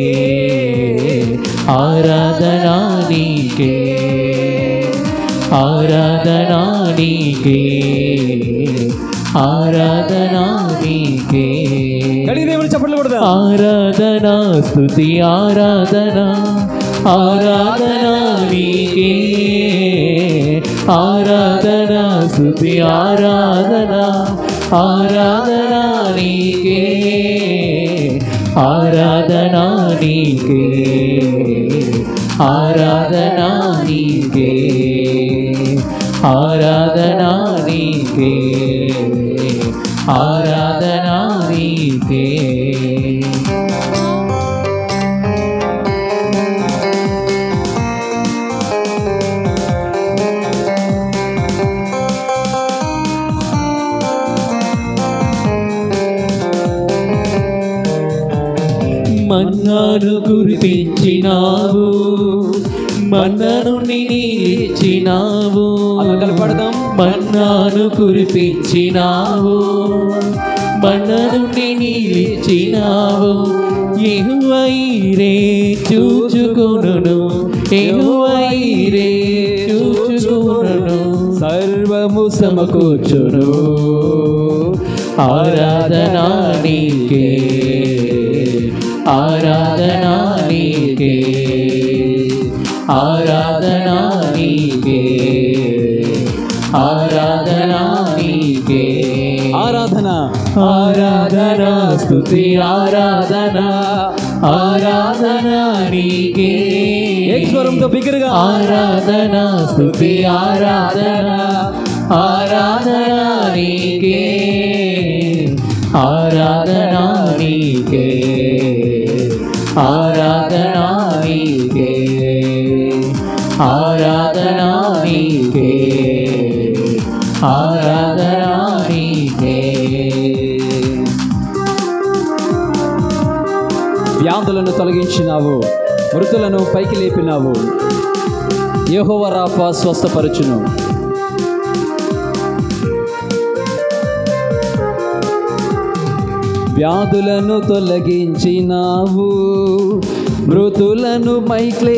ఆరాధనా నీకే ఆరాధనా నీకే ఆరాధనా నీకే గడి దేవుని చప్పట్లు కొడతాం. ఆరాధనా స్తుతి ఆరాధనా ఆరాధనా నీకే ఆరాధనా స్తుతి ఆరాధనా ఆరాధనా నీకే ఆరాధనా నీకే ఆరాధనా నీకే ఆరాధనా నీకే ఆరాధనా నీకే మన్నాను కురిపించినావు మన్నను నీచినావు కలపడదాం. మన్నాను కురిపించినావు మన్నను నీచినావు ఎహువైరే చూచుకొనును ఎహువైరే చూచుకొనును సర్వము సమకూర్చును ఆరాధనా నీకే ఆరాధనా నీకే ఆరాధనా నీకే ఆరాధనా నీకే ఆరాధన ఆరాధనా స్తుతి ఆరాధనా ఆరాధనా నీకే స్వరంతో బిగ్గరగా ఆరాధనా స్తుతి ఆరాధనా ఆరాధనా నీకే ఆరాధనా నీకే ఆరాధనా నీకే ఆరాధనా నీకే ఆరాధనా నీకే వ్యాధులను తొలగించినావు, మృతులను పైకి లేపినావు. యెహోవా రాఫా స్వస్థపరచును. వ్యాధులను తొలగించినావు, మృతులను పైకి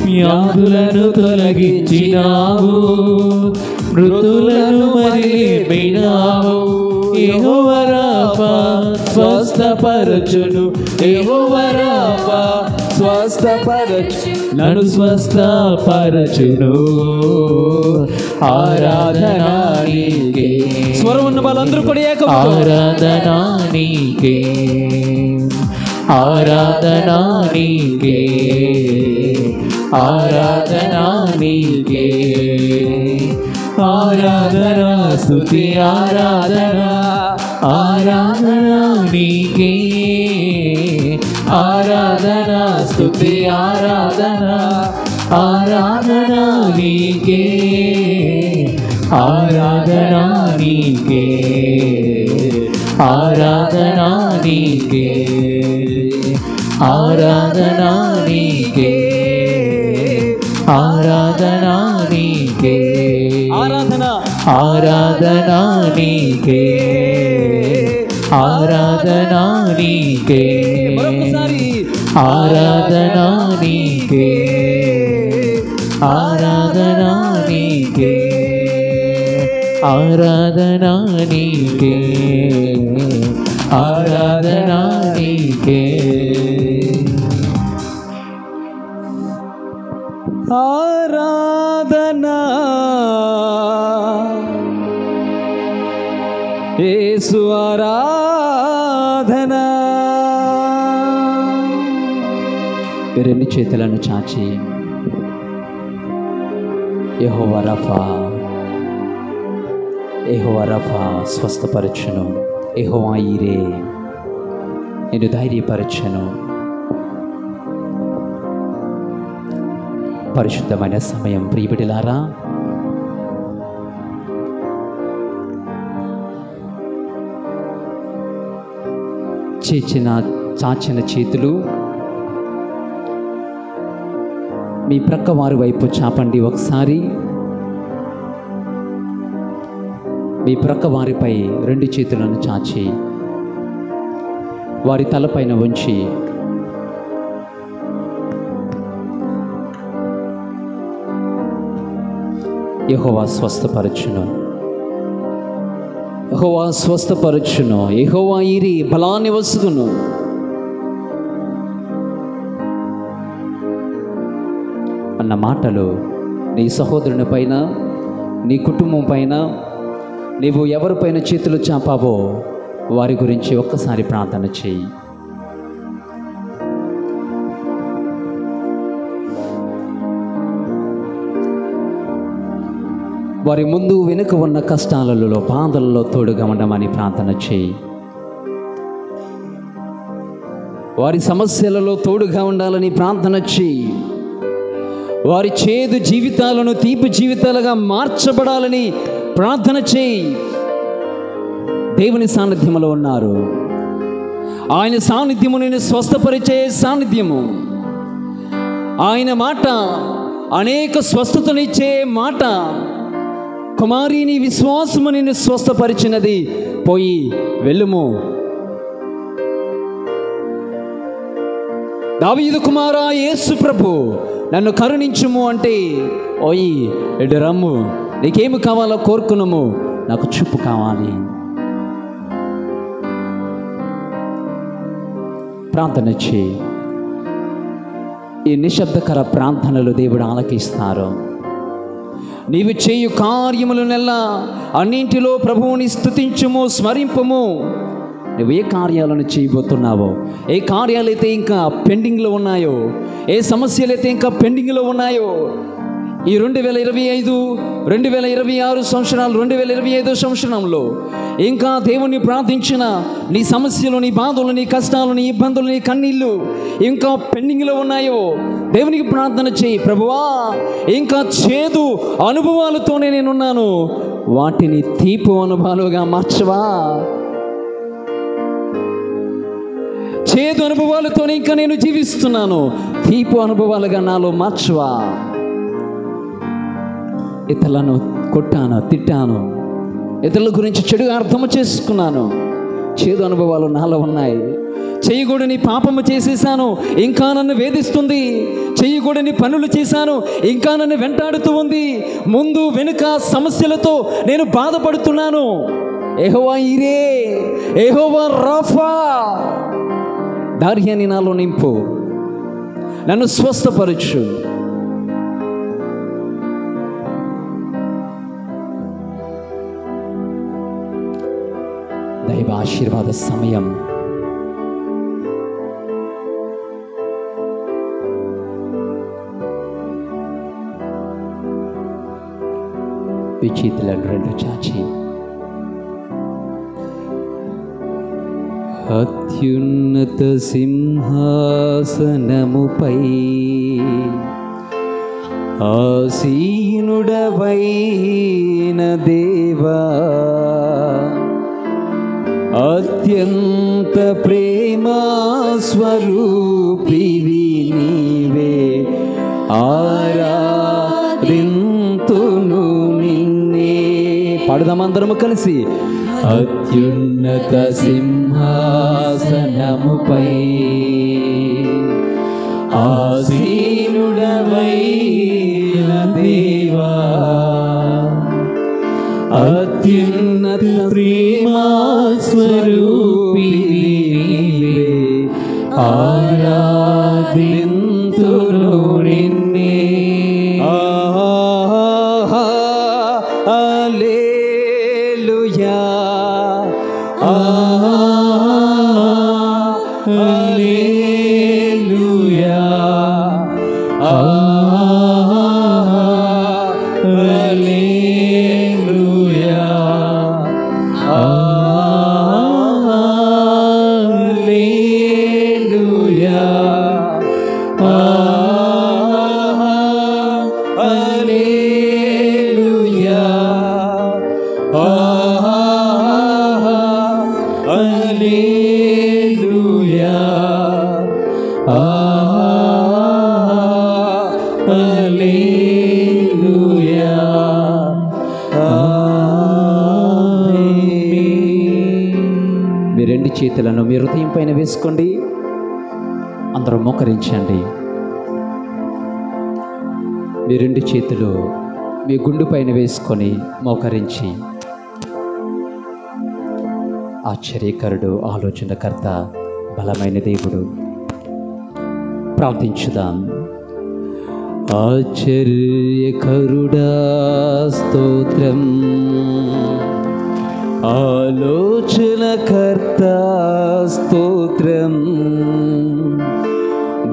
వ్యాధులను తొలగించినావు మృతులను మరిలేపినావు యెహోవా రాఫా స్వస్థపరచును యెహోవా రాఫా స్వస్థపరచు నన్ను స్వస్థపరచును ఆరాధనా నీకే స్వరం ఉన్న వాళ్ళందరూ కూడా ఆరాధనా నీకే ఆరాధనా నీకే ఆరాధనా నీకే ఆరాధనా స్తుతి ఆరాధనా ఆరాధనా నీకే ఆరాధనా స్తుతి ఆరాధనా ఆరాధనా నీకే ఆరాధనా నీకే ఆరాధనా నీకే ఆరాధనా నీకే ఆరాధనా నీకే ఆరాధన ఆరాధనా నీకే ఆరాధనా నీకే మరొకసారి ఆరాధనా నీకే ఆరాధనా నీకే ఆరాధనా నీకే ఆరాధనా నీకే ఆరాధన యేసు ఆరాధన. రెండు చేతులను చాచి యెహోవా రఫా, యెహోవా రఫా స్వస్థపరచును, యెహోవా ఈరే నేను ధైర్యపరచును. పరిశుద్ధమైన సమయం ప్రియబిడ్డలారా, చాచిన చేతులు మీ ప్రక్క వారి వైపు చాపండి. ఒకసారి మీ ప్రక్క వారిపై రెండు చేతులను చాచి వారి తలపైన ఉంచి యెహోవా స్వస్థపరచును, యెహోవా స్వస్థపరచును, యెహోవా ఈరి బలాన్ని వసుగును. అన్న మాటలు నీ సహోదరుని పైన, నీ కుటుంబం పైన, నీవు ఎవరిపైన చేతులు చాపావో వారి గురించి ఒక్కసారి ప్రార్థన చేయి. వారి ముందు వెనుక ఉన్న కష్టాలలో, బాధలలో తోడుగా ఉండమని ప్రార్థన చేయి. వారి సమస్యలలో తోడుగా ఉండాలని ప్రార్థన చేయి. వారి చేదు జీవితాలను తీపి జీవితాలుగా మార్చబడాలని ప్రార్థన చేయి. దేవుని సాన్నిధ్యంలో ఉన్నారు. ఆయన సాన్నిధ్యము నేను స్వస్థపరిచే సాన్నిధ్యము. ఆయన మాట అనేక స్వస్థతనిచ్చే మాట. కుమారి నీ విశ్వాసము నిన్ను స్వస్థపరిచినది, పోయి వెళ్ళుము. దావీదు కుమారా యేసు ప్రభు నన్ను కరుణించుము అంటే, ఓయి ఎడు రమ్ము, నీకేమి కావాలో కోరుకున్నాము, నాకు చూపు కావాలి. ప్రార్థన చేయి. ఈ నిశ్శబ్దకర ప్రార్థనలు దేవుడు ఆలకిస్తారు. నీవు చేయు కార్యములనెల్లా అన్నింటిలో ప్రభువుని స్తుతించుము, స్మరింపము. నువ్వు ఏ కార్యాలను చేయబోతున్నావో, ఏ కార్యాలైతే ఇంకా పెండింగ్లో ఉన్నాయో, ఏ సమస్యలైతే ఇంకా పెండింగ్లో ఉన్నాయో, ఈ 2025, 2026 సంవత్సరాలు, 2025 సంవత్సరంలో ఇంకా దేవుణ్ణి ప్రార్థించిన నీ సమస్యలు, నీ బాధలు, నీ కష్టాలు, నీ ఇబ్బందులు, నీ కన్నీళ్ళు ఇంకా పెండింగ్లో ఉన్నాయో దేవునికి ప్రార్థన చేయి. ప్రభువా, ఇంకా చేదు అనుభవాలతోనే నేనున్నాను, వాటిని తీపి అనుభవాలుగా మార్చవా. చేదు అనుభవాలతోనే ఇంకా నేను జీవిస్తున్నాను, తీపి అనుభవాలుగా నాలో మార్చవా. ఇతరులను కొట్టాను, తిట్టాను, ఇతరుల గురించి చెడుగా అర్థం చేసుకున్నాను, చేదు అనుభవాలు నాలో ఉన్నాయి. చేయకూడని పాపము చేసేసాను, ఇంకా నన్ను వేధిస్తుంది. చేయకూడని పనులు చేశాను, ఇంకా నన్ను వెంటాడుతూ ఉంది. ముందు వెనుక సమస్యలతో నేను బాధపడుతున్నాను. యెహోవా ఈరే, యెహోవా రాఫా, ధైర్యాన్ని నాలో నింపు, నన్ను స్వస్థపరచు. దైవ ఆశీర్వాద సమయం. ఈ చేతులను రెండు చాచి అత్యున్నత సింహాసనముపై ఆసీనుడవైన దేవా, అత్యంత ప్రేమా స్వరూపివి నీవే, ఆరాధనా పాడదాం అందరము కలిసి. అత్యున్నత సింహాసనముపై ఆసీనుడవైన దేవా, అత్యున్నత ప్రేమా స్వరూపిణి నీవే, ఆరాధింతును నిన్నే. హల్లెలూయా, హల్లెలూయా, హల్లెలూయా, హల్లెలూయా, హల్లెలూయా, హల్లెలూయా, హల్లెలూయా, ఆమేన్. మీ రెండు చేతులను మీ హృదయం పైన వేసుకోండి. అందరూ మోకరించండి. మీ రెండు చేతులు మీ గుండు పైన వేసుకొని మోకరించి, ఆశ్చర్యకరుడు, ఆలోచనకర్త, బలమైన దేవుడు, ప్రార్థించుదాం. ఆశ్చర్యకరుడా స్తోత్రం, ఆలోచనకర్త స్తోత్రం,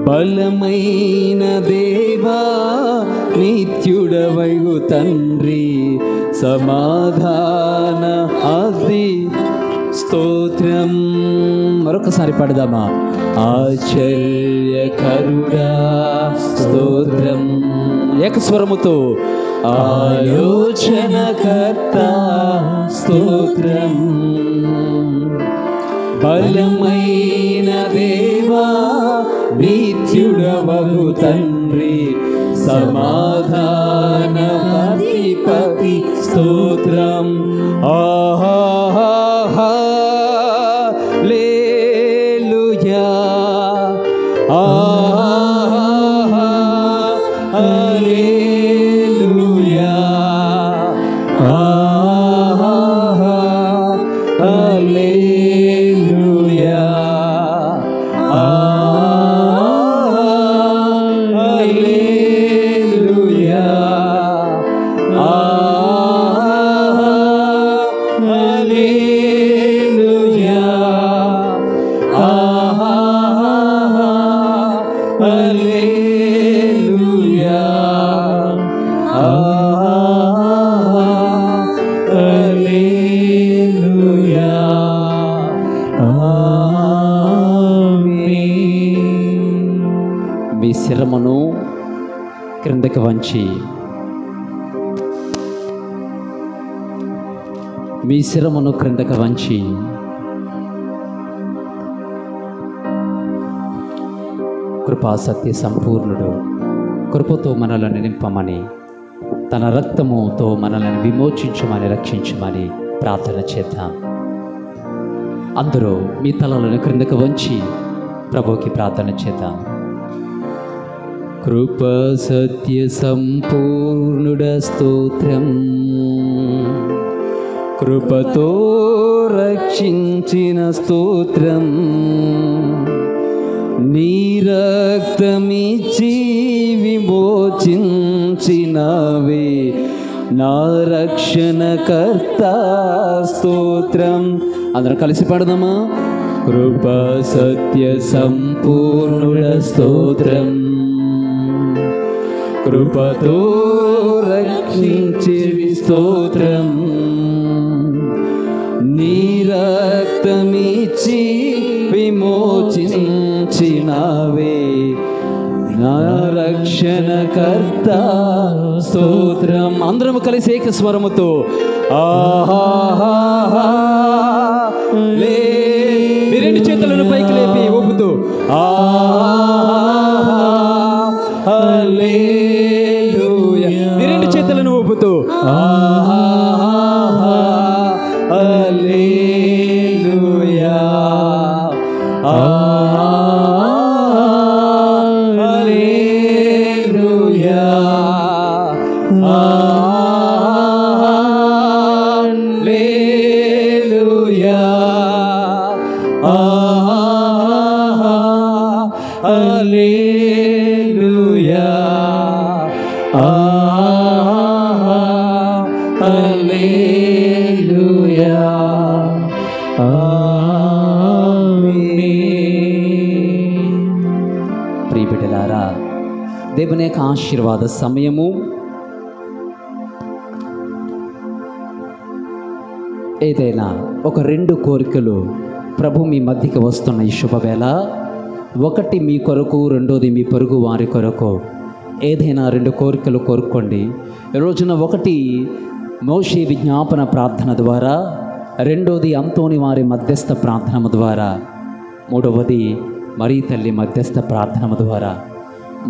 బలమైన దేవా నిత్యుడవగు తండ్రి, సమాధాన ఆది స్తోత్రం. మరొకసారి పాడదామా. ఆశ్చర్యకరుడా స్తోత్రం, ఏకస్వరముతో. ఆలోచనకర్త స్తోత్రం, బలమైన దేవా నిత్యుడవగు తండ్రి, సమాధానాధిపతి స్తోత్రం. హల్లెలూయా, హల్లెలూయా, హల్లెలూయా, హల్లెలూయా, హల్లెలూయా, హల్లెలూయా, హల్లెలూయా, ఆమేన్. మీ శిరమును క్రిందకి వంచి, మీ శిరమును క్రిందకి వంచి, కృపా సత్య సంపూర్ణుడు కృపతో మనలను నింపమని, తన రక్తముతో మనలను విమోచించమని, రక్షించమని ప్రార్థన చేద్దాం. అందరూ మీ తలలను క్రిందకు వంచి ప్రభువుకి ప్రార్థన చేద్దాం. కృప సత్య సంపూర్ణుడ స్తోత్రం, కృపతో రక్షించిన స్తోత్రం, నీ రక్తమిచ్చి విమోచించినవే నా రక్షణకర్త స్తోత్రం. అందరం కలిసి పాడదామా. కృప సత్య సంపూర్ణుడ స్తోత్రం, కృపతో రక్షించే స్తోత్రం, నీ రక్తమిచ్చి విమోచించినవే నా రక్షణకర్త స్తోత్రం. అందరం కలిసి ఏక స్వరముతో మీ రెండు చేతులను పైకి లేపి ఊపుతూ హల్లెలూయా, మీ రెండు చేతులను ఊపుతూ హల్లెలూయా హల్లెలూయా ప్రియ బిడ్డలారా, దేవుని యొక్క ఆశీర్వాద సమయము. ఏదైనా ఒక 2 కోరికలు ప్రభు మీ మధ్యకి వస్తున్న ఈ శుభవేళ, ఒకటి మీ కొరకు, రెండోది మీ పొరుగు వారి కొరకు. ఏదైనా 2 కోరికలు కోరుకోండి. ఈ రోజున ఒకటి మోషే విజ్ఞాపన ప్రార్థన ద్వారా, రెండోది అంతోని వారి మధ్యస్థ ప్రార్థన ద్వారా, మూడవది మరీ తల్లి మధ్యస్థ ప్రార్థన ద్వారా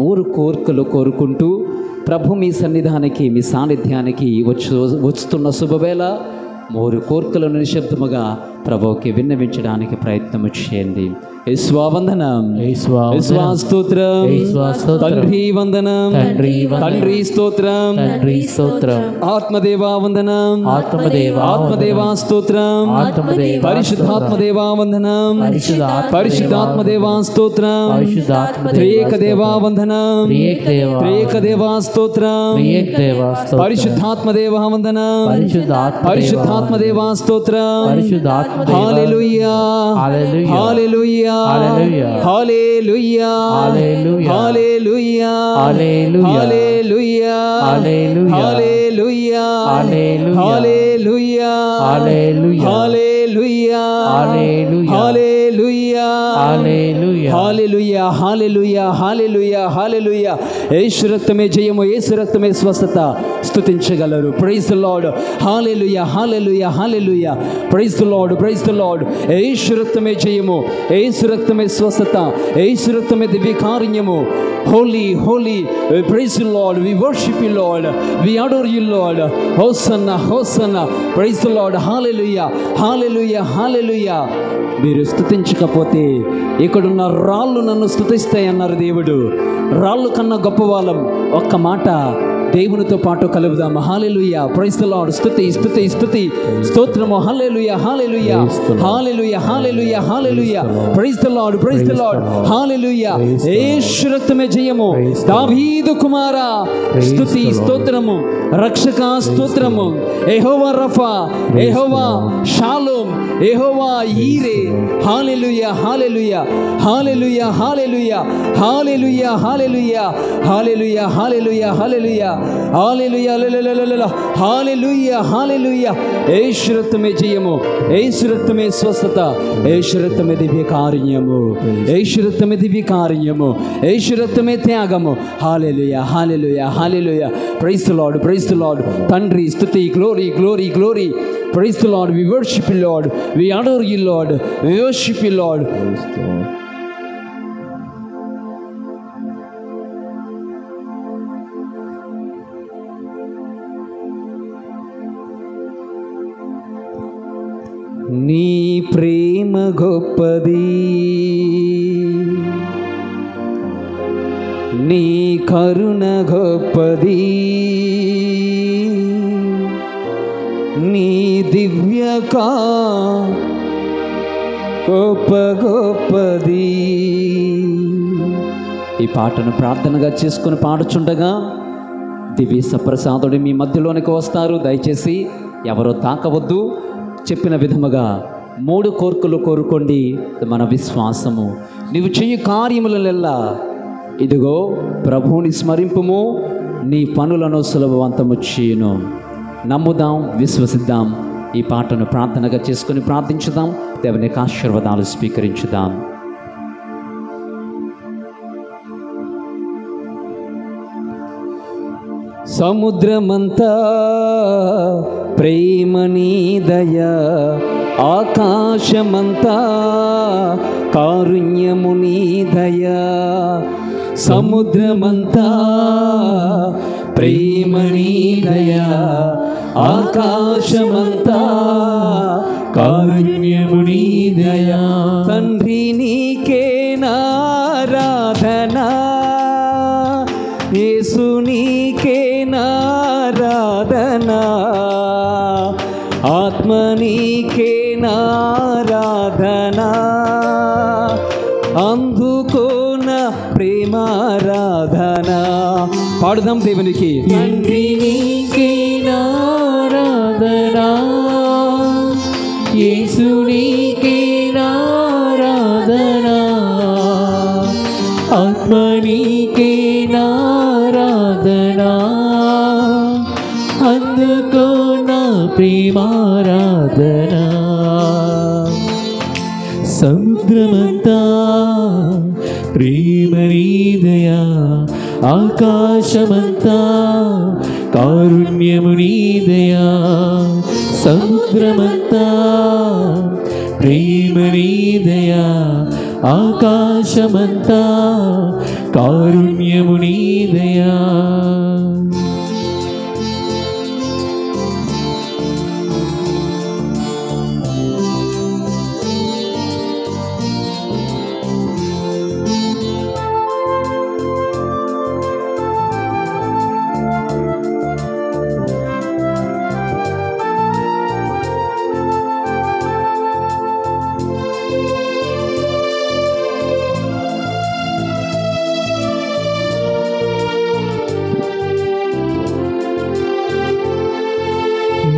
3 కోరికలు కోరుకుంటూ ప్రభు మీ సన్నిధానికి, మీ సాన్నిధ్యానికి వస్తున్న శుభవేళ 3 కోరికలను నిశ్శబ్దముగా ప్రభువుకి విన్నవించడానికి ప్రయత్నం చేయండి. యేసువా వందనం, యేసువా స్తోత్రం, తండ్రి వందనం, తండ్రి స్తోత్రం, ఆత్మదేవా వందనం, ఆత్మదేవా స్తోత్రం, పరిశుద్ధాత్మదేవా వందనం, పరిశుద్ధాత్మదేవా స్తోత్రం, త్రియేక దేవా వందనం, త్రియేక దేవా స్తోత్రం, పరిశుద్ధాత్మదేవా వందనం, పరిశుద్ధాత్మదేవా స్తోత్రం. హల్లెలూయా హల్లెలూయా హల్లెలూయా హల్లెలూయా హల్లెలూయా హల్లెలూయా హల్లెలూయా హల్లెలూయా హల్లెలూయా హల్లెలూయా హల్లెలూయా హల్లెలూయా హల్లెలూయా హల్లెలూయా. యేసు రక్తమే జయము, యేసు రక్తమే స్వస్థత. స్తుతించగలరు. Praise the lord. హల్లెలూయా హల్లెలూయా హల్లెలూయా. Praise the lord, praise the lord. యేసు రక్తమే జయము, యేసు రక్తమే స్వస్థత, యేసు రక్తమే దివ్య కార్యము. Holy, holy, we praise you, Lord. We worship you, Lord. We adore you, Lord. Hosanna, Hosanna. Praise the Lord. Hallelujah, Hallelujah, Hallelujah. మీరు స్తుతించకపోతే ఇక్కడున్న రాళ్ళు నన్ను స్తుతిస్తాయి అన్నారు దేవుడు. రాళ్ళు కన్నా గొప్పవాళ్ళం. ఒక్క మాట దేవునితో పాటు కలుపుదాం. హల్లెలూయా. Praise the lord. స్తుతి స్తుతి స్తుతి స్తోత్రము. హల్లెలూయా హల్లెలూయా హల్లెలూయా హల్లెలూయా హల్లెలూయా. Praise the lord, praise the lord. హల్లెలూయా. యేసు రక్తమే జయము. దావీదు కుమారా స్తుతి స్తోత్రము. రక్షక స్తోత్రము. యెహోవా రఫా, యెహోవా షాలోమ్, యెహోవా ఈరే. హల్లెలూయా హల్లెలూయా హల్లెలూయా హల్లెలూయా హల్లెలూయా హల్లెలూయా హల్లెలూయా హల్లెలూయా హల్లెలూయా హల్లెలూయా హల్లెలూయా హల్లెలూయా. యేసు రక్తమే జయము, యేసు రక్తమే స్వస్థత, యేసు రక్తమే దివ్య కార్యము, యేసు రక్తమే దివ్య కార్యము, యేసు రక్తమే త్యాగము. హల్లెలూయా హల్లెలూయా హల్లెలూయా. Praise the lord, praise the lord. తండ్రి స్తుతి, glory glory glory. Praise the Lord. We worship you, Lord. We adore you, Lord. We worship you, Lord. నీ ప్రేమ గొప్పది, నీ కరుణ గొప్పది, నీ దివ్యకా గొప్ప గొప్పది. ఈ పాటను ప్రార్థనగా చేసుకుని పాడుచుండగా దివ్య సప్రసాదుడు మీ మధ్యలోనికి వస్తారు. దయచేసి ఎవరో తాకవద్దు. చెప్పిన విధముగా 3 కోరికలు కోరుకోండి. మన విశ్వాసము. నీవు చెయ్యి కార్యములనెల్లా ఇదిగో ప్రభువుని స్మరింపుము, నీ పనులను సులభవంతము చేయును. నమ్ముదాం, విశ్వసిద్దాం. ఈ పాటను ప్రార్థనగా చేసుకుని ప్రార్థించుదాం. దేవుని యొక్క ఆశీర్వాదాలు స్వీకరించుదాం. సముద్రమంతా ప్రేమ నీ దయ, ఆకాశమంతా కారుణ్యము నీ దయ. సముద్రమంతా ప్రేమ నీ దయ, ఆకాశమంతా కారుణ్యము నీ దయ. తండ్రి నీకే నారాధనా, యేసు నీకే నారాధనా, ఆత్మ నీకే నారాధనా. అందుకోన ప్రేమ ప్రేమారాధన. పాడుదాం దేవునికి. తండ్రి నీకే నారాధనా, యేసు నీకే నారాధనా, ఆత్మ నీకే నారాధనా, అందుకో నా ప్రేమారాధనా. సముద్రమంతా ప్రేమ నీదయా, ఆకాశమంతా కారుణ్యము నీదయా. సముద్రమంతా ప్రేమ నీదయా, ఆకాశమంతా కారుణ్యము నీదయా.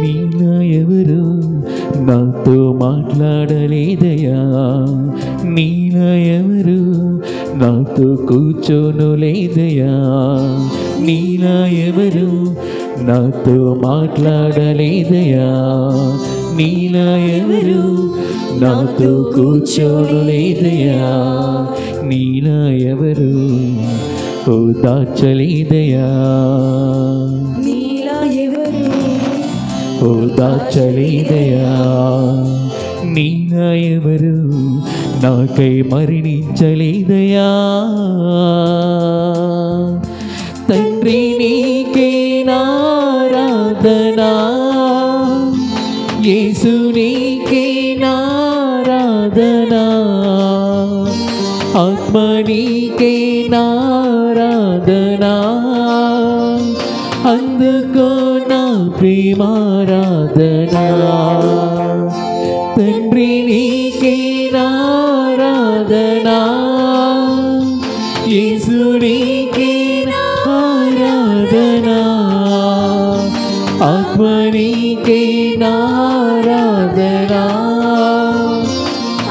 నీలా ఎవరు నాతో మాట్లాడలేదయా, నీలా ఎవరు నాతో కూర్చోనులేదయా, నీలా ఎవరు నాతో మాట్లాడలేదయా, నీలా ఎవరు నాతో కూర్చోనులేదయా, నీలా ఎవరు ఓదార్చలేదయా, ఓదార్చలేదయా, నీలా ఎవరు నాకై మరణించలేదయా. తండ్రి నీకే నారాధనా, యేసు నీకే నారాధనా, ఆత్మ నీకే నారాధనా, అందుకో నా ప్రేమారాధనా. తండ్రి నీకే నారాధనా, యేసు నీకే నారాధనా, ఆత్మ నీకే నారాధనా,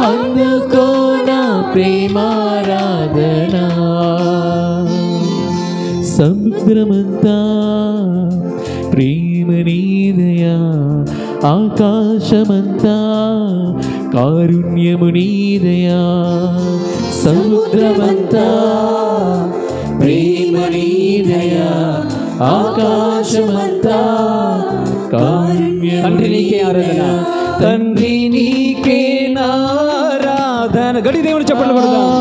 అందుకో నా ప్రేమారాధనా. సముద్రమంతా ప్రేమ నీదయా, ఆకాశమంతా కారుణ్యము నీదయా. సముద్రమంతా ప్రేమ నీదయా, ఆకాశమంతా కారుణ్యము. తండ్రి నీకే ఆరాధన, తండ్రి నీకే నారాధన. గడి దేవుని చెప్పండి పడదాం.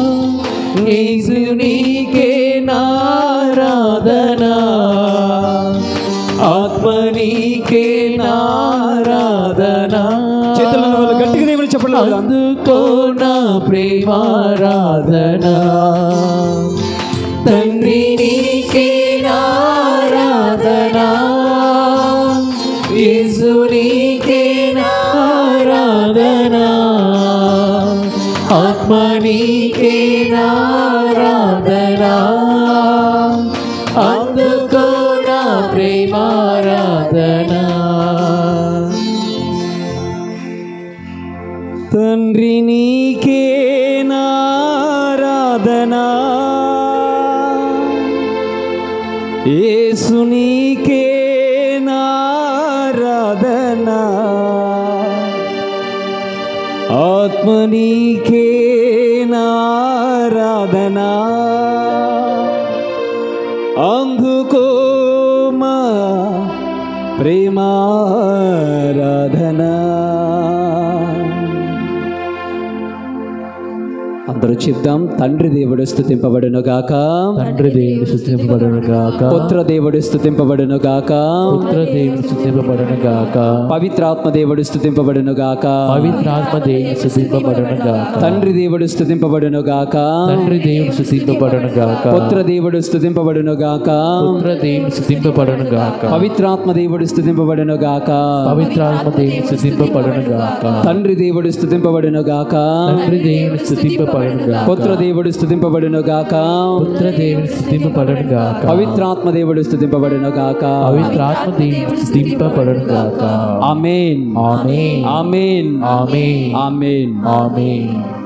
యేసు నీకే నారాధనా, ఆత్మ నీకే నారాధనా. చేతులను వాళ్ళు గట్టిగా దేవుని చెప్పండి. అందుకో నా ప్రేమారాధనా. తండ్రి నీకే నారాధనా, యేసు నీకే నారాధనా, ఆత్మ నీకే నారాధనా, అందుకో నా ప్రేమారాధనా. తండ్రి నీకే నారాధన, యేసు నీకే నారాధన, ఆత్మ నీకే నారాధన, అందుకో మా ప్రేమారాధన. అందరూ చెప్దాం. తండ్రి దేవుడు స్తుతింపబడును గాక, తండ్రి దేవుడు స్తుతింపబడును గాక, పుత్ర దేవుడు స్తుతింపబడును గాక, పుత్ర దేవుడు స్తుతింపబడును గాక, పవిత్రాత్మ దేవుడు స్తుతింపబడును గాక, పవిత్రాత్మ దేవుడు స్తుతింపబడును గాక, తండ్రి దేవుడు స్తుతింపబడును గాక, తండ్రి దేవుడు స్తుతింపబడును గాక, పుత్ర దేవుడు స్తుతింపబడును గాక, పుత్ర దేవుడు స్తుతింపబడును గాక, పవిత్రాత్మ దేవుడు స్తుతింపబడును గాక, పవిత్రాత్మ దేవుడు స్తుతింపబడును గాక, తండ్రి దేవుడు స్తుతింపబడును గాక, తండ్రి దేవుడు స్తుతింపబడును స్తుతింపబడును గాక. పుత్రదేవుడు స్తుతింపబడును గాక. పుత్ర దేవుని స్తుతింపబడును గాక. పవిత్రాత్మ దేవుడు స్తుతింపబడును గాక. పవిత్రాత్మ దేవుని స్తుతింపబడును గాక. ఆమేన్ ఆమేన్ ఆమేన్ ఆమేన్ ఆమేన్. ఆమేన్.